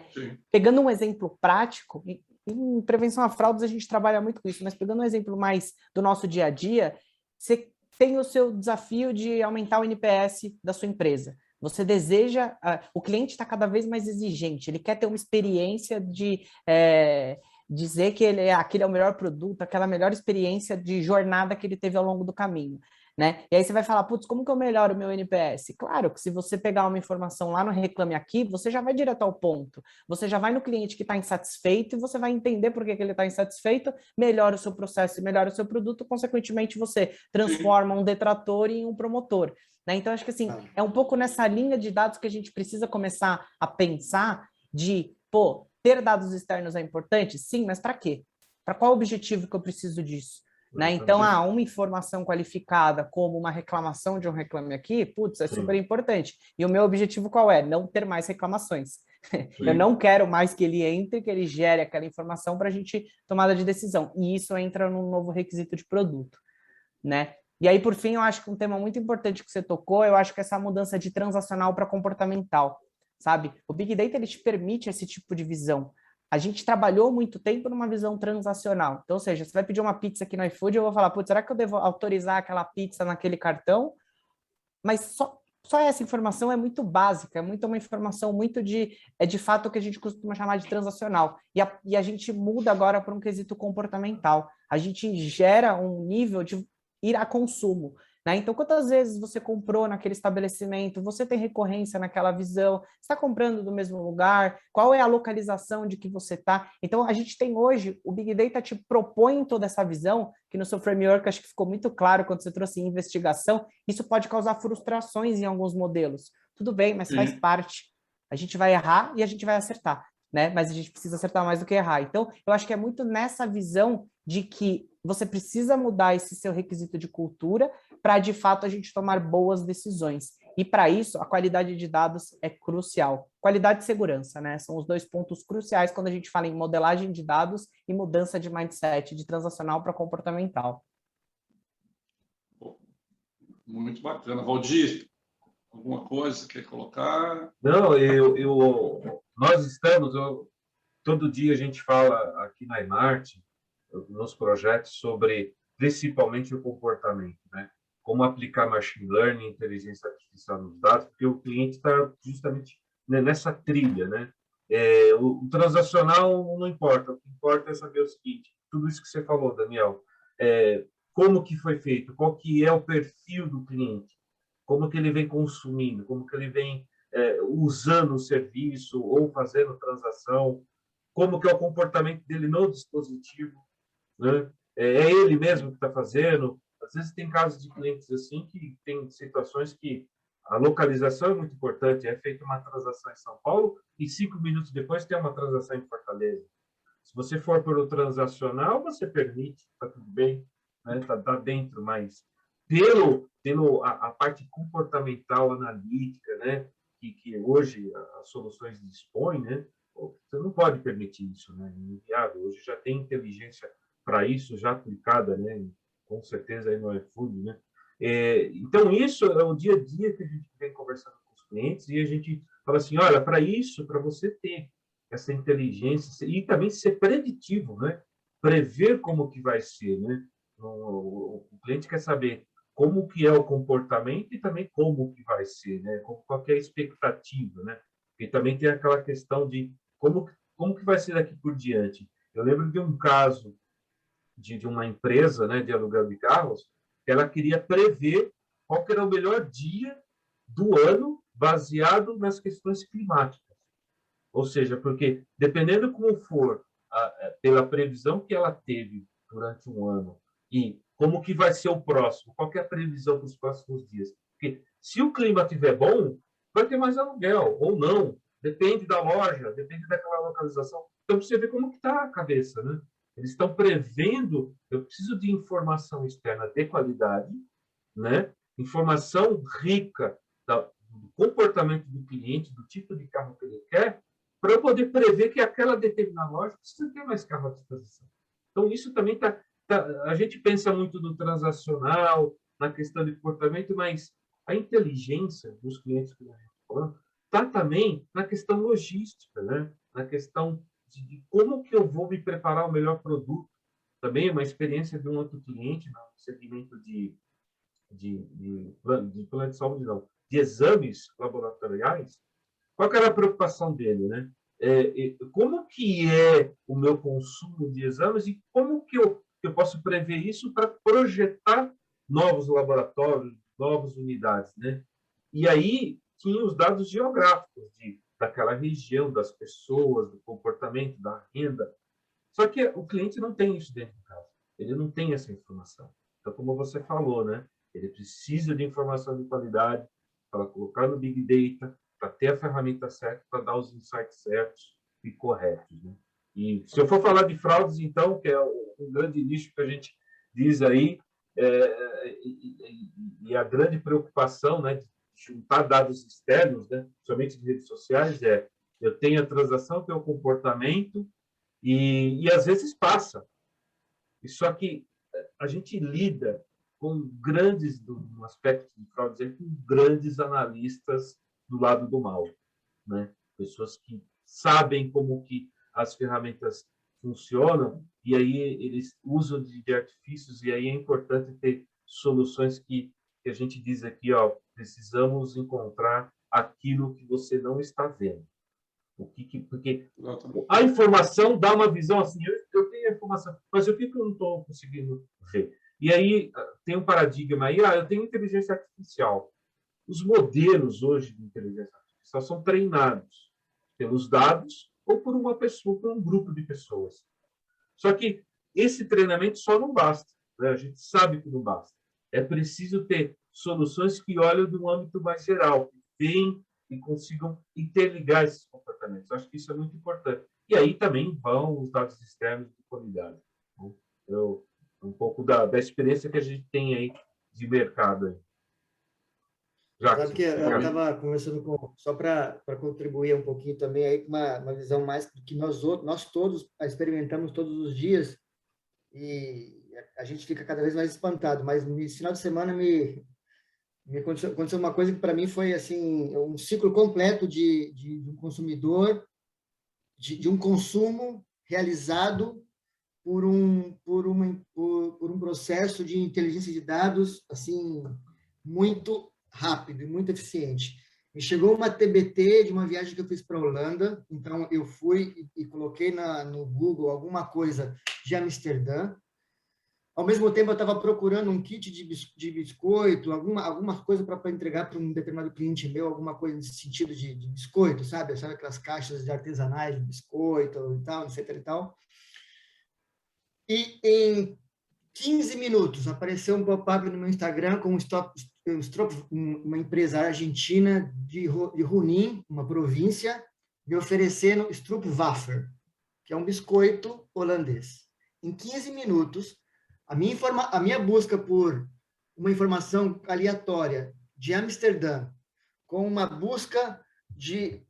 Pegando um exemplo prático, em prevenção a fraudes a gente trabalha muito com isso, mas pegando um exemplo mais do nosso dia a dia, você tem o seu desafio de aumentar o NPS da sua empresa. Você deseja... o cliente está cada vez mais exigente, ele quer ter uma experiência de... dizer que aquele é o melhor produto, aquela melhor experiência de jornada que ele teve ao longo do caminho, né? E aí você vai falar, putz, como que eu melhoro o meu NPS? Claro que se você pegar uma informação lá no Reclame Aqui, você já vai direto ao ponto, você já vai no cliente que está insatisfeito e você vai entender por que ele está insatisfeito, melhora o seu processo e melhora o seu produto, consequentemente você transforma um detrator em um promotor, né? Então acho que assim, é um pouco nessa linha de dados que a gente precisa começar a pensar de, pô, ter dados externos é importante? Sim, mas para quê? Para qual objetivo que eu preciso disso? Né? Então, uma informação qualificada como uma reclamação de um Reclame Aqui, putz, é super importante. E o meu objetivo qual é? Não ter mais reclamações. Eu não quero mais que ele entre, que ele gere aquela informação para a gente tomada de decisão. E isso entra num novo requisito de produto. Né? E aí, por fim, eu acho que um tema muito importante que você tocou, eu acho que essa mudança de transacional para comportamental, sabe? O Big Data, ele te permite esse tipo de visão. A gente trabalhou muito tempo numa visão transacional. Então, ou seja, você vai pedir uma pizza aqui no iFood, eu vou falar, putz, será que eu devo autorizar aquela pizza naquele cartão? Mas só essa informação é muito básica, é muito uma informação muito de fato o que a gente costuma chamar de transacional. E a gente muda agora para um quesito comportamental. A gente gera um nível de ir a consumo, né? Então, quantas vezes você comprou naquele estabelecimento, você tem recorrência naquela visão, está comprando do mesmo lugar, qual é a localização de que você está? Então, a gente tem hoje, o Big Data te propõe toda essa visão, que no seu framework acho que ficou muito claro quando você trouxe investigação, isso pode causar frustrações em alguns modelos. Tudo bem, mas faz parte. A gente vai errar e a gente vai acertar, né? Mas a gente precisa acertar mais do que errar. Então, eu acho que é muito nessa visão de que você precisa mudar esse seu requisito de cultura para, de fato, a gente tomar boas decisões. E, para isso, a qualidade de dados é crucial. Qualidade e segurança, né? São os dois pontos cruciais quando a gente fala em modelagem de dados e mudança de mindset, de transacional para comportamental. Muito bacana. Valdir, alguma coisa que quer colocar? Não, nós estamos, todo dia a gente fala aqui na Imart, nos projetos, sobre principalmente o comportamento, né? Como aplicar machine learning, inteligência artificial nos dados, porque o cliente está justamente nessa trilha, né? O transacional não importa, o que importa é saber o seguinte, tudo isso que você falou, Daniel, como que foi feito, qual que é o perfil do cliente, como que ele vem consumindo, como que ele vem usando o serviço ou fazendo transação, como que é o comportamento dele no dispositivo, né? É ele mesmo que está fazendo. Às vezes tem casos de clientes assim que tem situações que a localização é muito importante. É feita uma transação em São Paulo e 5 minutos depois tem uma transação em Fortaleza. Se você for pelo transacional, você permite, está tudo bem, né? Tá dentro, mas pelo a parte comportamental analítica, né? Que hoje as soluções dispõem, né? Você não pode permitir isso, né? Inviável. Hoje já tem inteligência para isso já aplicada, né? Com certeza aí no iFood, né? Então isso é o dia a dia que a gente vem conversando com os clientes e a gente fala assim, olha, para isso, para você ter essa inteligência e também ser preditivo, né? Prever como que vai ser, né? O cliente quer saber como que é o comportamento e também como que vai ser, né? Qual que é a expectativa, né? E também tem aquela questão de como que vai ser daqui por diante. Eu lembro de um caso de uma empresa, né, de aluguel de carros, que ela queria prever qual que era o melhor dia do ano baseado nas questões climáticas. Ou seja, porque dependendo como for, pela previsão que ela teve durante um ano e como que vai ser o próximo, qual que é a previsão para os próximos dias. Porque se o clima estiver bom, vai ter mais aluguel, ou não. Depende da loja, depende daquela localização. Então, você vê como que está a cabeça, né? Eles estão prevendo, eu preciso de informação externa de qualidade, né? Informação rica do comportamento do cliente, do tipo de carro que ele quer, para eu poder prever que aquela determinada loja precisa ter mais carro à disposição. Então, isso também a gente pensa muito no transacional, na questão de comportamento, mas a inteligência dos clientes que a gente está falando está também na questão logística, né? Na questão de como que eu vou me preparar o melhor produto. Também uma experiência de um outro cliente no segmento de plano de saúde, não, de exames laboratoriais. Qual que era a preocupação dele, né? Como que é o meu consumo de exames e como que eu posso prever isso para projetar novos laboratórios, novas unidades, né? E aí tinha os dados geográficos daquela região, das pessoas, do comportamento, da renda. Só que o cliente não tem isso dentro de casa. Ele não tem essa informação. Então, como você falou, né? Ele precisa de informação de qualidade para colocar no Big Data, para ter a ferramenta certa, para dar os insights certos e corretos, né? E se eu for falar de fraudes, então, que é um grande nicho que a gente diz aí, e a grande preocupação, né, de juntar dados externos, né, somente de redes sociais, eu tenho a transação, tenho o comportamento, e às vezes passa. E só que a gente lida com grandes, no aspecto de fraude, com grandes analistas do lado do mal, né? Pessoas que sabem como que as ferramentas funcionam, e aí eles usam de artifícios, e aí é importante ter soluções que a gente diz aqui, ó, precisamos encontrar aquilo que você não está vendo. Porque a informação dá uma visão assim, eu tenho a informação, mas o que eu não estou conseguindo ver? E aí tem um paradigma aí, eu tenho inteligência artificial. Os modelos hoje de inteligência artificial são treinados pelos dados ou por uma pessoa, por um grupo de pessoas. Só que esse treinamento só não basta, né? A gente sabe que não basta. É preciso ter soluções que olham de um âmbito mais geral, que veem e consigam interligar esses comportamentos. Acho que isso é muito importante. E aí também vão os dados externos de qualidade. Um pouco da experiência que a gente tem aí de mercado. Aí. Sabe que eu estava conversando só para contribuir um pouquinho também aí com uma visão mais que nós todos experimentamos todos os dias, e a gente fica cada vez mais espantado, mas no final de semana me aconteceu uma coisa que para mim foi assim um ciclo completo de um consumidor, de um consumo realizado por um processo de inteligência de dados assim muito rápido e muito eficiente. Me chegou uma TBT de uma viagem que eu fiz para a Holanda, então eu fui e coloquei no Google alguma coisa de Amsterdã. Ao mesmo tempo, eu estava procurando um kit de biscoito, alguma coisa para entregar para um determinado cliente meu, alguma coisa nesse sentido de biscoito, sabe? Sabe aquelas caixas de artesanais de biscoito e tal, etc. e tal. E em 15 minutos apareceu um pop-up no meu Instagram com uma empresa argentina de Junín, uma província, me oferecendo Stroopwafel, que é um biscoito holandês. Em 15 minutos, a minha busca por uma informação aleatória de Amsterdã, com uma busca de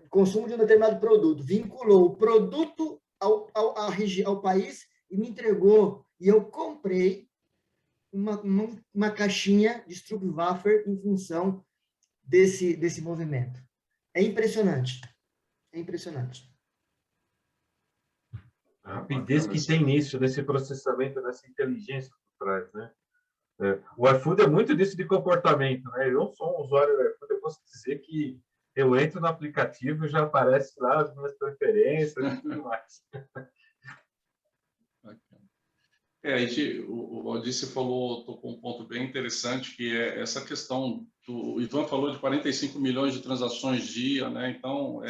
consumo de um determinado produto, vinculou o produto ao país e me entregou, e eu comprei uma caixinha de Stroopwafel em função desse movimento. É impressionante. É impressionante. A rapidez que tem nisso, nesse processamento, nessa inteligência por trás, né? O iFood é muito disso de comportamento, né? Eu sou um usuário do iFood, eu posso dizer que eu entro no aplicativo e já aparece lá as minhas preferências e tudo mais. O Valdir tocou um ponto bem interessante, que é essa questão, o Ivan falou de 45 milhões de transações dia, né? Então,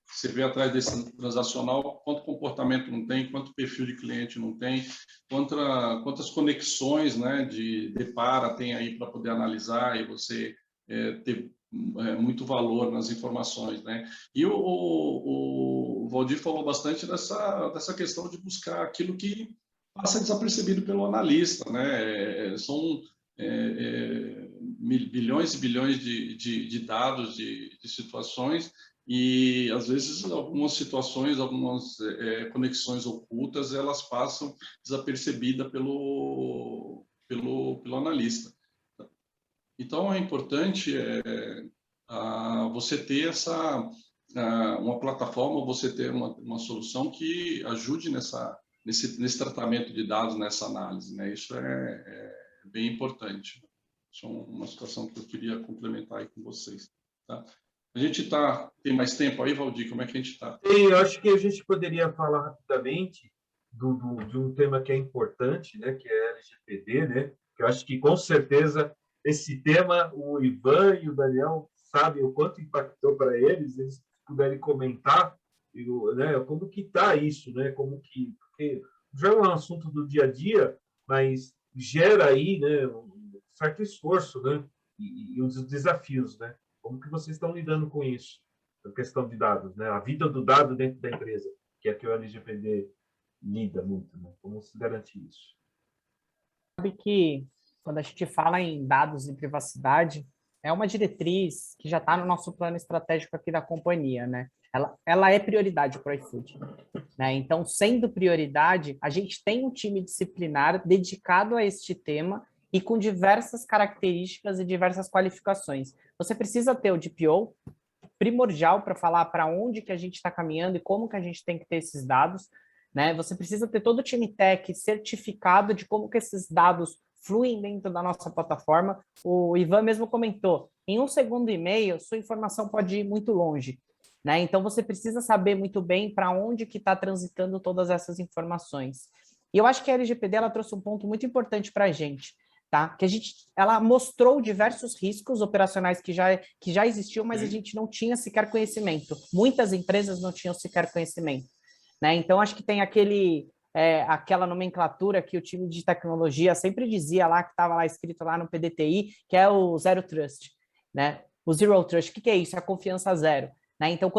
você vê atrás desse transacional quanto comportamento não tem, quanto perfil de cliente não tem, quantas conexões, né, de depara tem aí para poder analisar e você ter muito valor nas informações, né? E o Valdir falou bastante dessa questão de buscar aquilo que passa desapercebido pelo analista, né? São bilhões e bilhões de dados, de situações, e às vezes algumas situações, algumas conexões ocultas, elas passam desapercebidas pelo analista. Então é importante você ter uma plataforma, você ter uma solução que ajude nesse tratamento de dados, nessa análise, né? Isso é bem importante. Isso é uma situação que eu queria complementar aí com vocês. Tá? A gente tem mais tempo aí, Valdir? Como é que a gente está? Eu acho que a gente poderia falar rapidamente de um tema que é importante, né? Que é LGPD, né? Que eu acho que, com certeza, esse tema, o Ivan e o Daniel sabem o quanto impactou para eles, eles puderem comentar, né? Como que está isso, né? Porque já é um assunto do dia a dia, mas gera aí, né, um certo esforço, né, e os desafios, né? Como que vocês estão lidando com isso? A questão de dados, né? A vida do dado dentro da empresa, que é que o LGPD lida muito, né? Como se garantir isso? Sabe que quando a gente fala em dados e privacidade, é uma diretriz que já está no nosso plano estratégico aqui da companhia, né? ela é prioridade para o iFood, né? Então, sendo prioridade, a gente tem um time disciplinar dedicado a este tema e com diversas características e diversas qualificações. Você precisa ter o DPO, primordial para falar para onde que a gente está caminhando e como que a gente tem que ter esses dados, né? Você precisa ter todo o time tech certificado de como que esses dados fluem dentro da nossa plataforma. O Ivan mesmo comentou, em 1,5 segundos, sua informação pode ir muito longe, né? Então, você precisa saber muito bem para onde que está transitando todas essas informações. E eu acho que a LGPD ela trouxe um ponto muito importante para a gente, tá? Que ela mostrou diversos riscos operacionais que já existiam, mas a gente não tinha sequer conhecimento. Muitas empresas não tinham sequer conhecimento, né? Então, acho que tem aquela nomenclatura que o time de tecnologia sempre dizia lá, que estava lá escrito lá no PDTI, que é o Zero Trust, né? O Zero Trust, o que é isso? É a confiança zero, né? Então,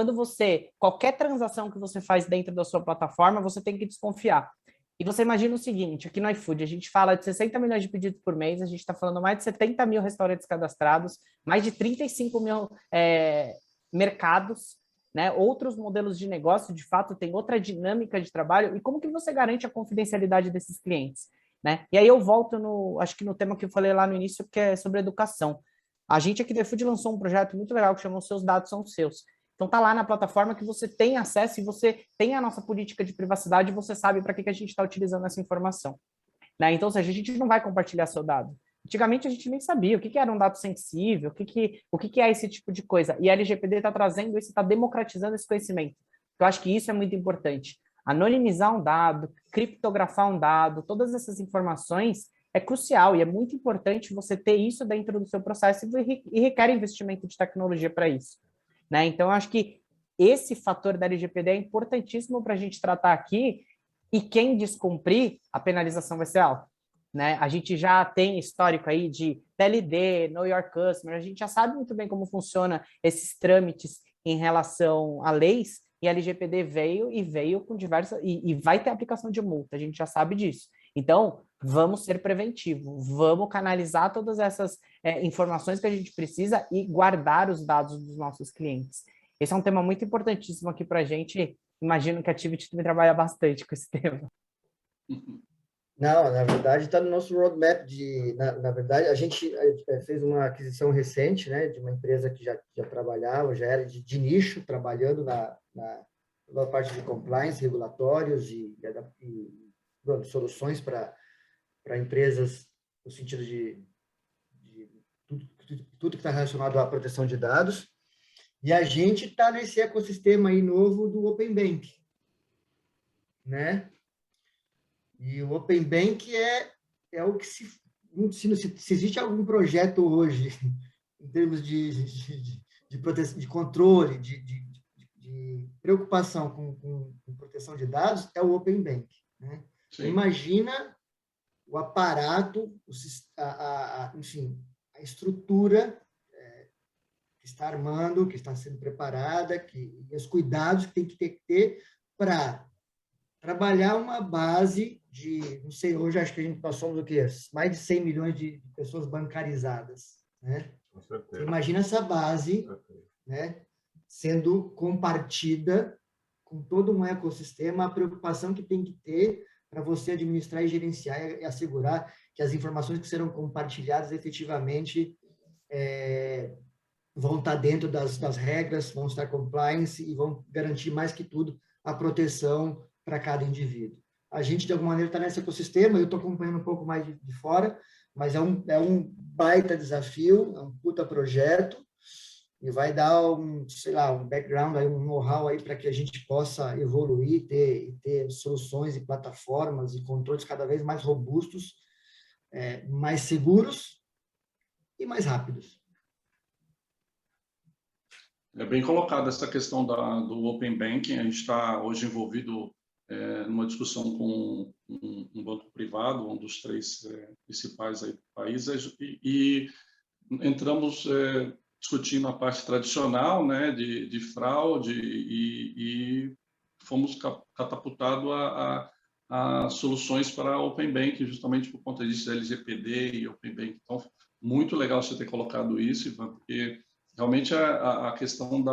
qualquer transação que você faz dentro da sua plataforma, você tem que desconfiar. E você imagina o seguinte, aqui no iFood, a gente fala de 60 milhões de pedidos por mês, a gente está falando mais de 70 mil restaurantes cadastrados, mais de 35 mil mercados, né? Outros modelos de negócio, de fato, tem outra dinâmica de trabalho, e como que você garante a confidencialidade desses clientes, né? E aí eu volto acho que no tema que eu falei lá no início, que é sobre educação. A gente aqui do iFood lançou um projeto muito legal que chama Os Seus Dados São Seus. Então, tá lá na plataforma que você tem acesso e você tem a nossa política de privacidade e você sabe para que a gente está utilizando essa informação, né? Então, ou seja, a gente não vai compartilhar seu dado. Antigamente, a gente nem sabia o que era um dado sensível, o que é esse tipo de coisa. E a LGPD está trazendo isso, está democratizando esse conhecimento. Eu acho que isso é muito importante. Anonimizar um dado, criptografar um dado, todas essas informações é crucial e é muito importante você ter isso dentro do seu processo e requer investimento de tecnologia para isso, né? Então, eu acho que esse fator da LGPD é importantíssimo para a gente tratar aqui, e quem descumprir, a penalização vai ser alta, né? A gente já tem histórico aí de TLD, Know Your Customer, a gente já sabe muito bem como funciona esses trâmites em relação a leis, e a LGPD veio com diversas, e vai ter aplicação de multa, a gente já sabe disso. Então, vamos ser preventivos, vamos canalizar todas essas informações que a gente precisa e guardar os dados dos nossos clientes. Esse é um tema muito importantíssimo aqui para a gente. Imagino que a Tivity também trabalha bastante com esse tema. Não, na verdade, está no nosso roadmap. Na verdade, a gente fez uma aquisição recente, né, de uma empresa que já trabalhava, já era de nicho, trabalhando na parte de compliance, regulatórios e soluções para empresas no sentido de tudo que está relacionado à proteção de dados. E a gente está nesse ecossistema aí novo do Open Bank, né? E o Open Bank é o que se existe algum projeto hoje em termos de proteção, de controle, de preocupação com proteção de dados, é o Open Bank, né? Imagina o aparato, enfim, a estrutura que está armando, que está sendo preparada, e os cuidados que tem que ter para trabalhar uma base de, não sei, hoje acho que nós somos o quê? Mais de 100 milhões de pessoas bancarizadas, né? Você imagina essa base, né, sendo compartida com todo um ecossistema, a preocupação que tem que ter para você administrar e gerenciar e assegurar que as informações que serão compartilhadas efetivamente vão estar dentro das regras, vão estar compliance e vão garantir, mais que tudo, a proteção para cada indivíduo. A gente, de alguma maneira, está nesse ecossistema, eu estou acompanhando um pouco mais de fora, mas é um baita desafio, é um puta projeto, e vai dar sei lá, um background, um know-how aí para que a gente possa evoluir, ter soluções e plataformas e controles cada vez mais robustos, mais seguros e mais rápidos. É bem colocada essa questão do Open Banking. A gente está hoje envolvido numa discussão com um banco privado, um dos 3 principais aí do país, e entramos discutindo a parte tradicional, né, de fraude, e fomos catapultados a soluções para Open Banking, justamente por conta disso, LGPD e Open Banking. Então, muito legal você ter colocado isso, Ivan, porque realmente a questão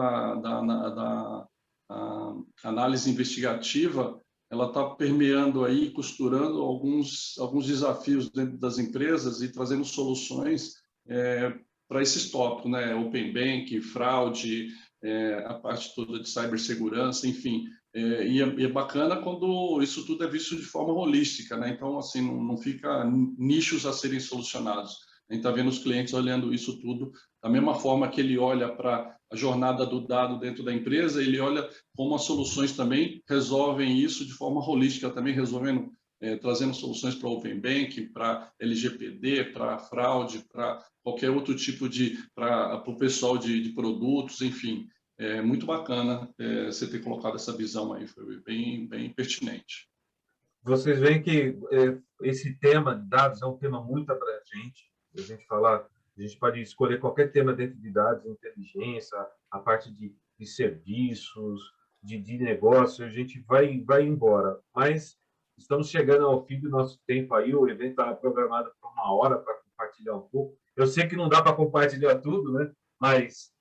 a análise investigativa, ela está permeando aí, costurando alguns desafios dentro das empresas e trazendo soluções para esses tópicos, né? Open Bank, fraude, a parte toda de cibersegurança, enfim. E é bacana quando isso tudo é visto de forma holística, né? Então, assim, não fica nichos a serem solucionados. A gente está vendo os clientes olhando isso tudo da mesma forma que ele olha para a jornada do dado dentro da empresa, ele olha como as soluções também resolvem isso de forma holística, também resolvendo, trazendo soluções para Open Bank, para LGPD, para fraude, para qualquer outro tipo para o pessoal de produtos, enfim. É muito bacana você ter colocado essa visão aí, foi bem pertinente. Vocês veem que esse tema de dados é um tema muito abrangente. A gente pode escolher qualquer tema dentro de dados, inteligência, a parte de serviços, de negócio, a gente vai embora. Mas estamos chegando ao fim do nosso tempo aí, o evento estava programado para 1 hora para compartilhar um pouco. Eu sei que não dá para compartilhar tudo, né? Mas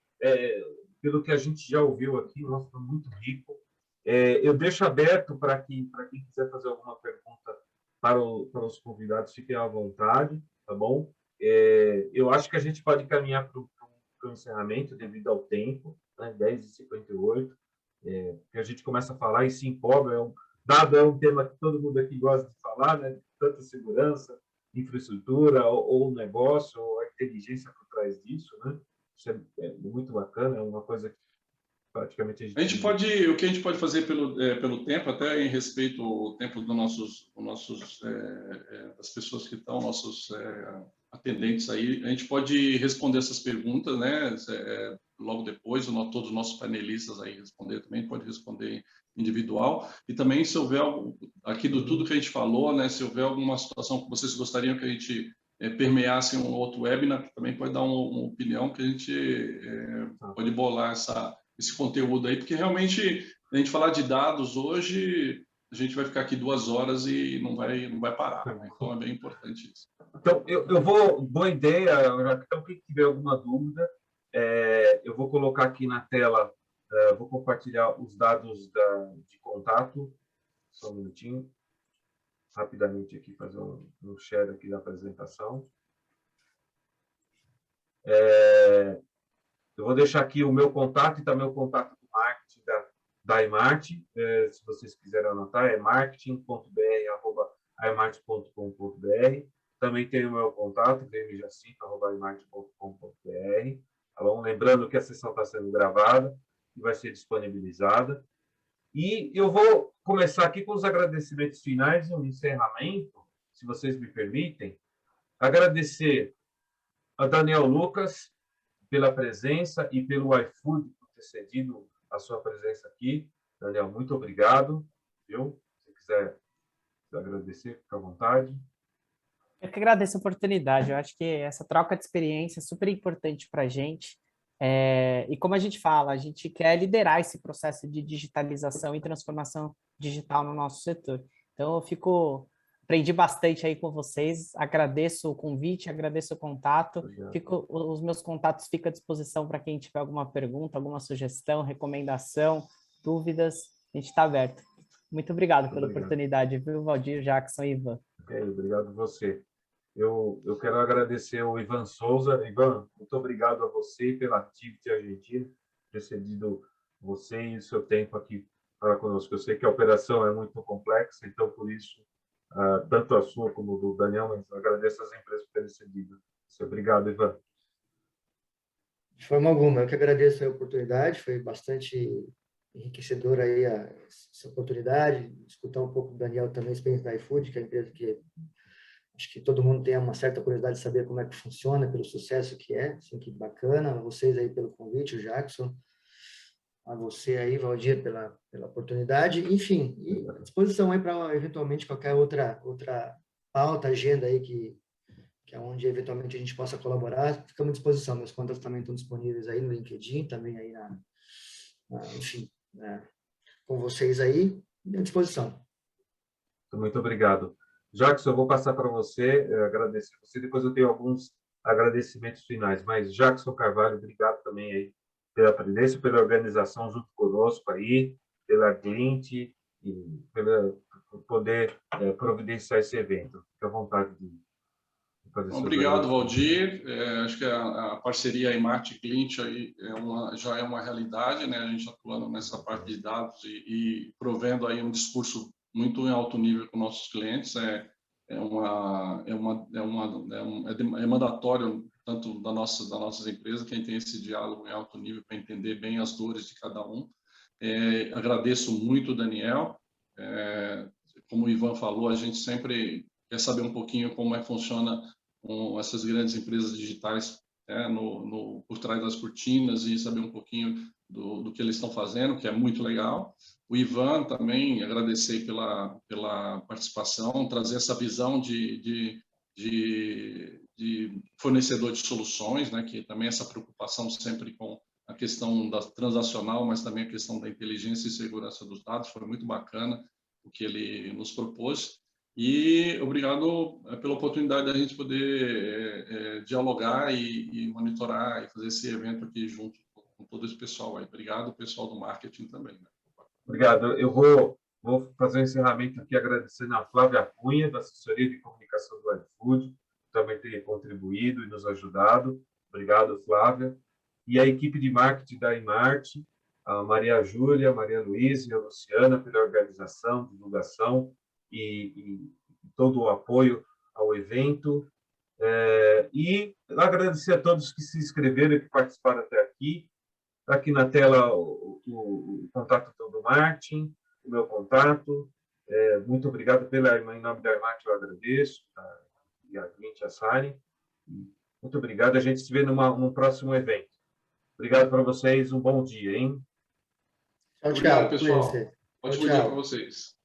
pelo que a gente já ouviu aqui, nossa, foi muito rico. Eu deixo aberto para quem quiser fazer alguma pergunta para os convidados, fiquem à vontade, tá bom? Eu acho que a gente pode caminhar para o encerramento devido ao tempo, né? 10h58, que a gente começa a falar e se empolga. Dado é um tema que todo mundo aqui gosta de falar, né? Tanto segurança, infraestrutura, ou negócio, ou a inteligência por trás disso, né? Isso é muito bacana, é uma coisa que praticamente o que a gente pode fazer pelo tempo, até em respeito ao tempo das pessoas que estão, nossos atendentes aí, a gente pode responder essas perguntas, né? Logo depois, todos os nossos panelistas aí responder também, pode responder individual. E também, se houver algo aqui do tudo que a gente falou, né? Se houver alguma situação que vocês gostariam que a gente permeasse um outro webinar, também pode dar uma opinião que a gente pode bolar esse conteúdo aí, porque realmente a gente falar de dados hoje, a gente vai ficar aqui 2 horas e não vai parar, né? Então é bem importante isso. Então, boa ideia, então quem tiver alguma dúvida, eu vou colocar aqui na tela, vou compartilhar os dados de contato, só um minutinho, rapidamente aqui, fazer um share aqui da apresentação. Eu vou deixar aqui o meu contato e também o contato do marketing da iMart. Se vocês quiserem anotar, é marketing.br@imart.com.br. Também tem o meu contato, dmjacinto@imart.com.br. Tá bom? Lembrando que a sessão está sendo gravada e vai ser disponibilizada. E eu vou começar aqui com os agradecimentos finais e um encerramento, se vocês me permitem. Agradecer a Daniel Lucas pela presença e pelo iFood por ter cedido a sua presença aqui. Daniel, muito obrigado. Viu? Se quiser agradecer, fica à vontade. Eu que agradeço a oportunidade. Eu acho que essa troca de experiência é super importante para a gente. E como a gente fala, a gente quer liderar esse processo de digitalização e transformação digital no nosso setor. Então, aprendi bastante aí com vocês, agradeço o convite, agradeço o contato, os meus contatos ficam à disposição para quem tiver alguma pergunta, alguma sugestão, recomendação, dúvidas, a gente está aberto. Muito obrigado pela oportunidade, viu, Valdir, Jackson e Ivan. Obrigado a você. Eu quero agradecer ao Ivan Souza. Ivan, muito obrigado a você pela Activity Argentina, ter cedido você e o seu tempo aqui para conosco. Eu sei que a operação é muito complexa, então, por isso, tanto a sua como do Daniel, mas eu agradeço às empresas por terem cedido. Obrigado, Ivan. De forma alguma, eu que agradeço a oportunidade, foi bastante enriquecedora aí essa oportunidade, escutar um pouco do Daniel também, a experiência da iFood, que é a empresa que acho que todo mundo tem uma certa curiosidade de saber como é que funciona, pelo sucesso que é, assim, que bacana, a vocês aí pelo convite, o Jackson, a você aí, Valdir, pela oportunidade, enfim, e à disposição aí para eventualmente qualquer outra pauta, agenda aí que é onde eventualmente a gente possa colaborar, ficamos à disposição, meus contatos também estão disponíveis aí no LinkedIn, também aí enfim, com vocês aí, à disposição. Muito obrigado. Jackson, eu vou passar para você, agradecer você, depois eu tenho alguns agradecimentos finais, mas Jackson Carvalho, obrigado também aí pela presença, pela organização junto conosco aí, pela Glint e por poder providenciar esse evento. Fique à vontade de fazer suas Obrigado, observações. Valdir. Acho que a parceria IMART-Glint aí já é uma realidade, né? A gente atuando nessa parte de dados e provendo aí um discurso muito em alto nível com nossos clientes. É mandatório, tanto das nossas empresas, quem tem esse diálogo em alto nível para entender bem as dores de cada um. Agradeço muito, Daniel. Como o Ivan falou, a gente sempre quer saber um pouquinho como funciona com essas grandes empresas digitais, por trás das cortinas, e saber um pouquinho do que eles estão fazendo, que é muito legal. O Ivan também, agradecer pela participação, trazer essa visão de fornecedor de soluções, né, que também essa preocupação sempre com a questão da transacional, mas também a questão da inteligência e segurança dos dados. Foi muito bacana o que ele nos propôs. E obrigado pela oportunidade da gente poder dialogar e monitorar e fazer esse evento aqui junto com todo esse pessoal aí. Obrigado, pessoal do marketing também. Né? Obrigado. Eu vou fazer um encerramento aqui agradecendo a Flávia Cunha, da assessoria de comunicação do iFood, que também tem contribuído e nos ajudado. Obrigado, Flávia. E a equipe de marketing da IMART, a Maria Júlia, a Maria Luísa e a Luciana, pela organização, divulgação e todo o apoio ao evento. E agradecer a todos que se inscreveram e que participaram até aqui. Está aqui na tela o contato do Martin, o meu contato. Muito obrigado em nome da IMART, eu agradeço, e a Glint, a Sari. Muito obrigado, a gente se vê num próximo evento. Obrigado para vocês, um bom dia, hein? Tchau, Obrigado, tchau. pessoal. Ótimo dia para vocês.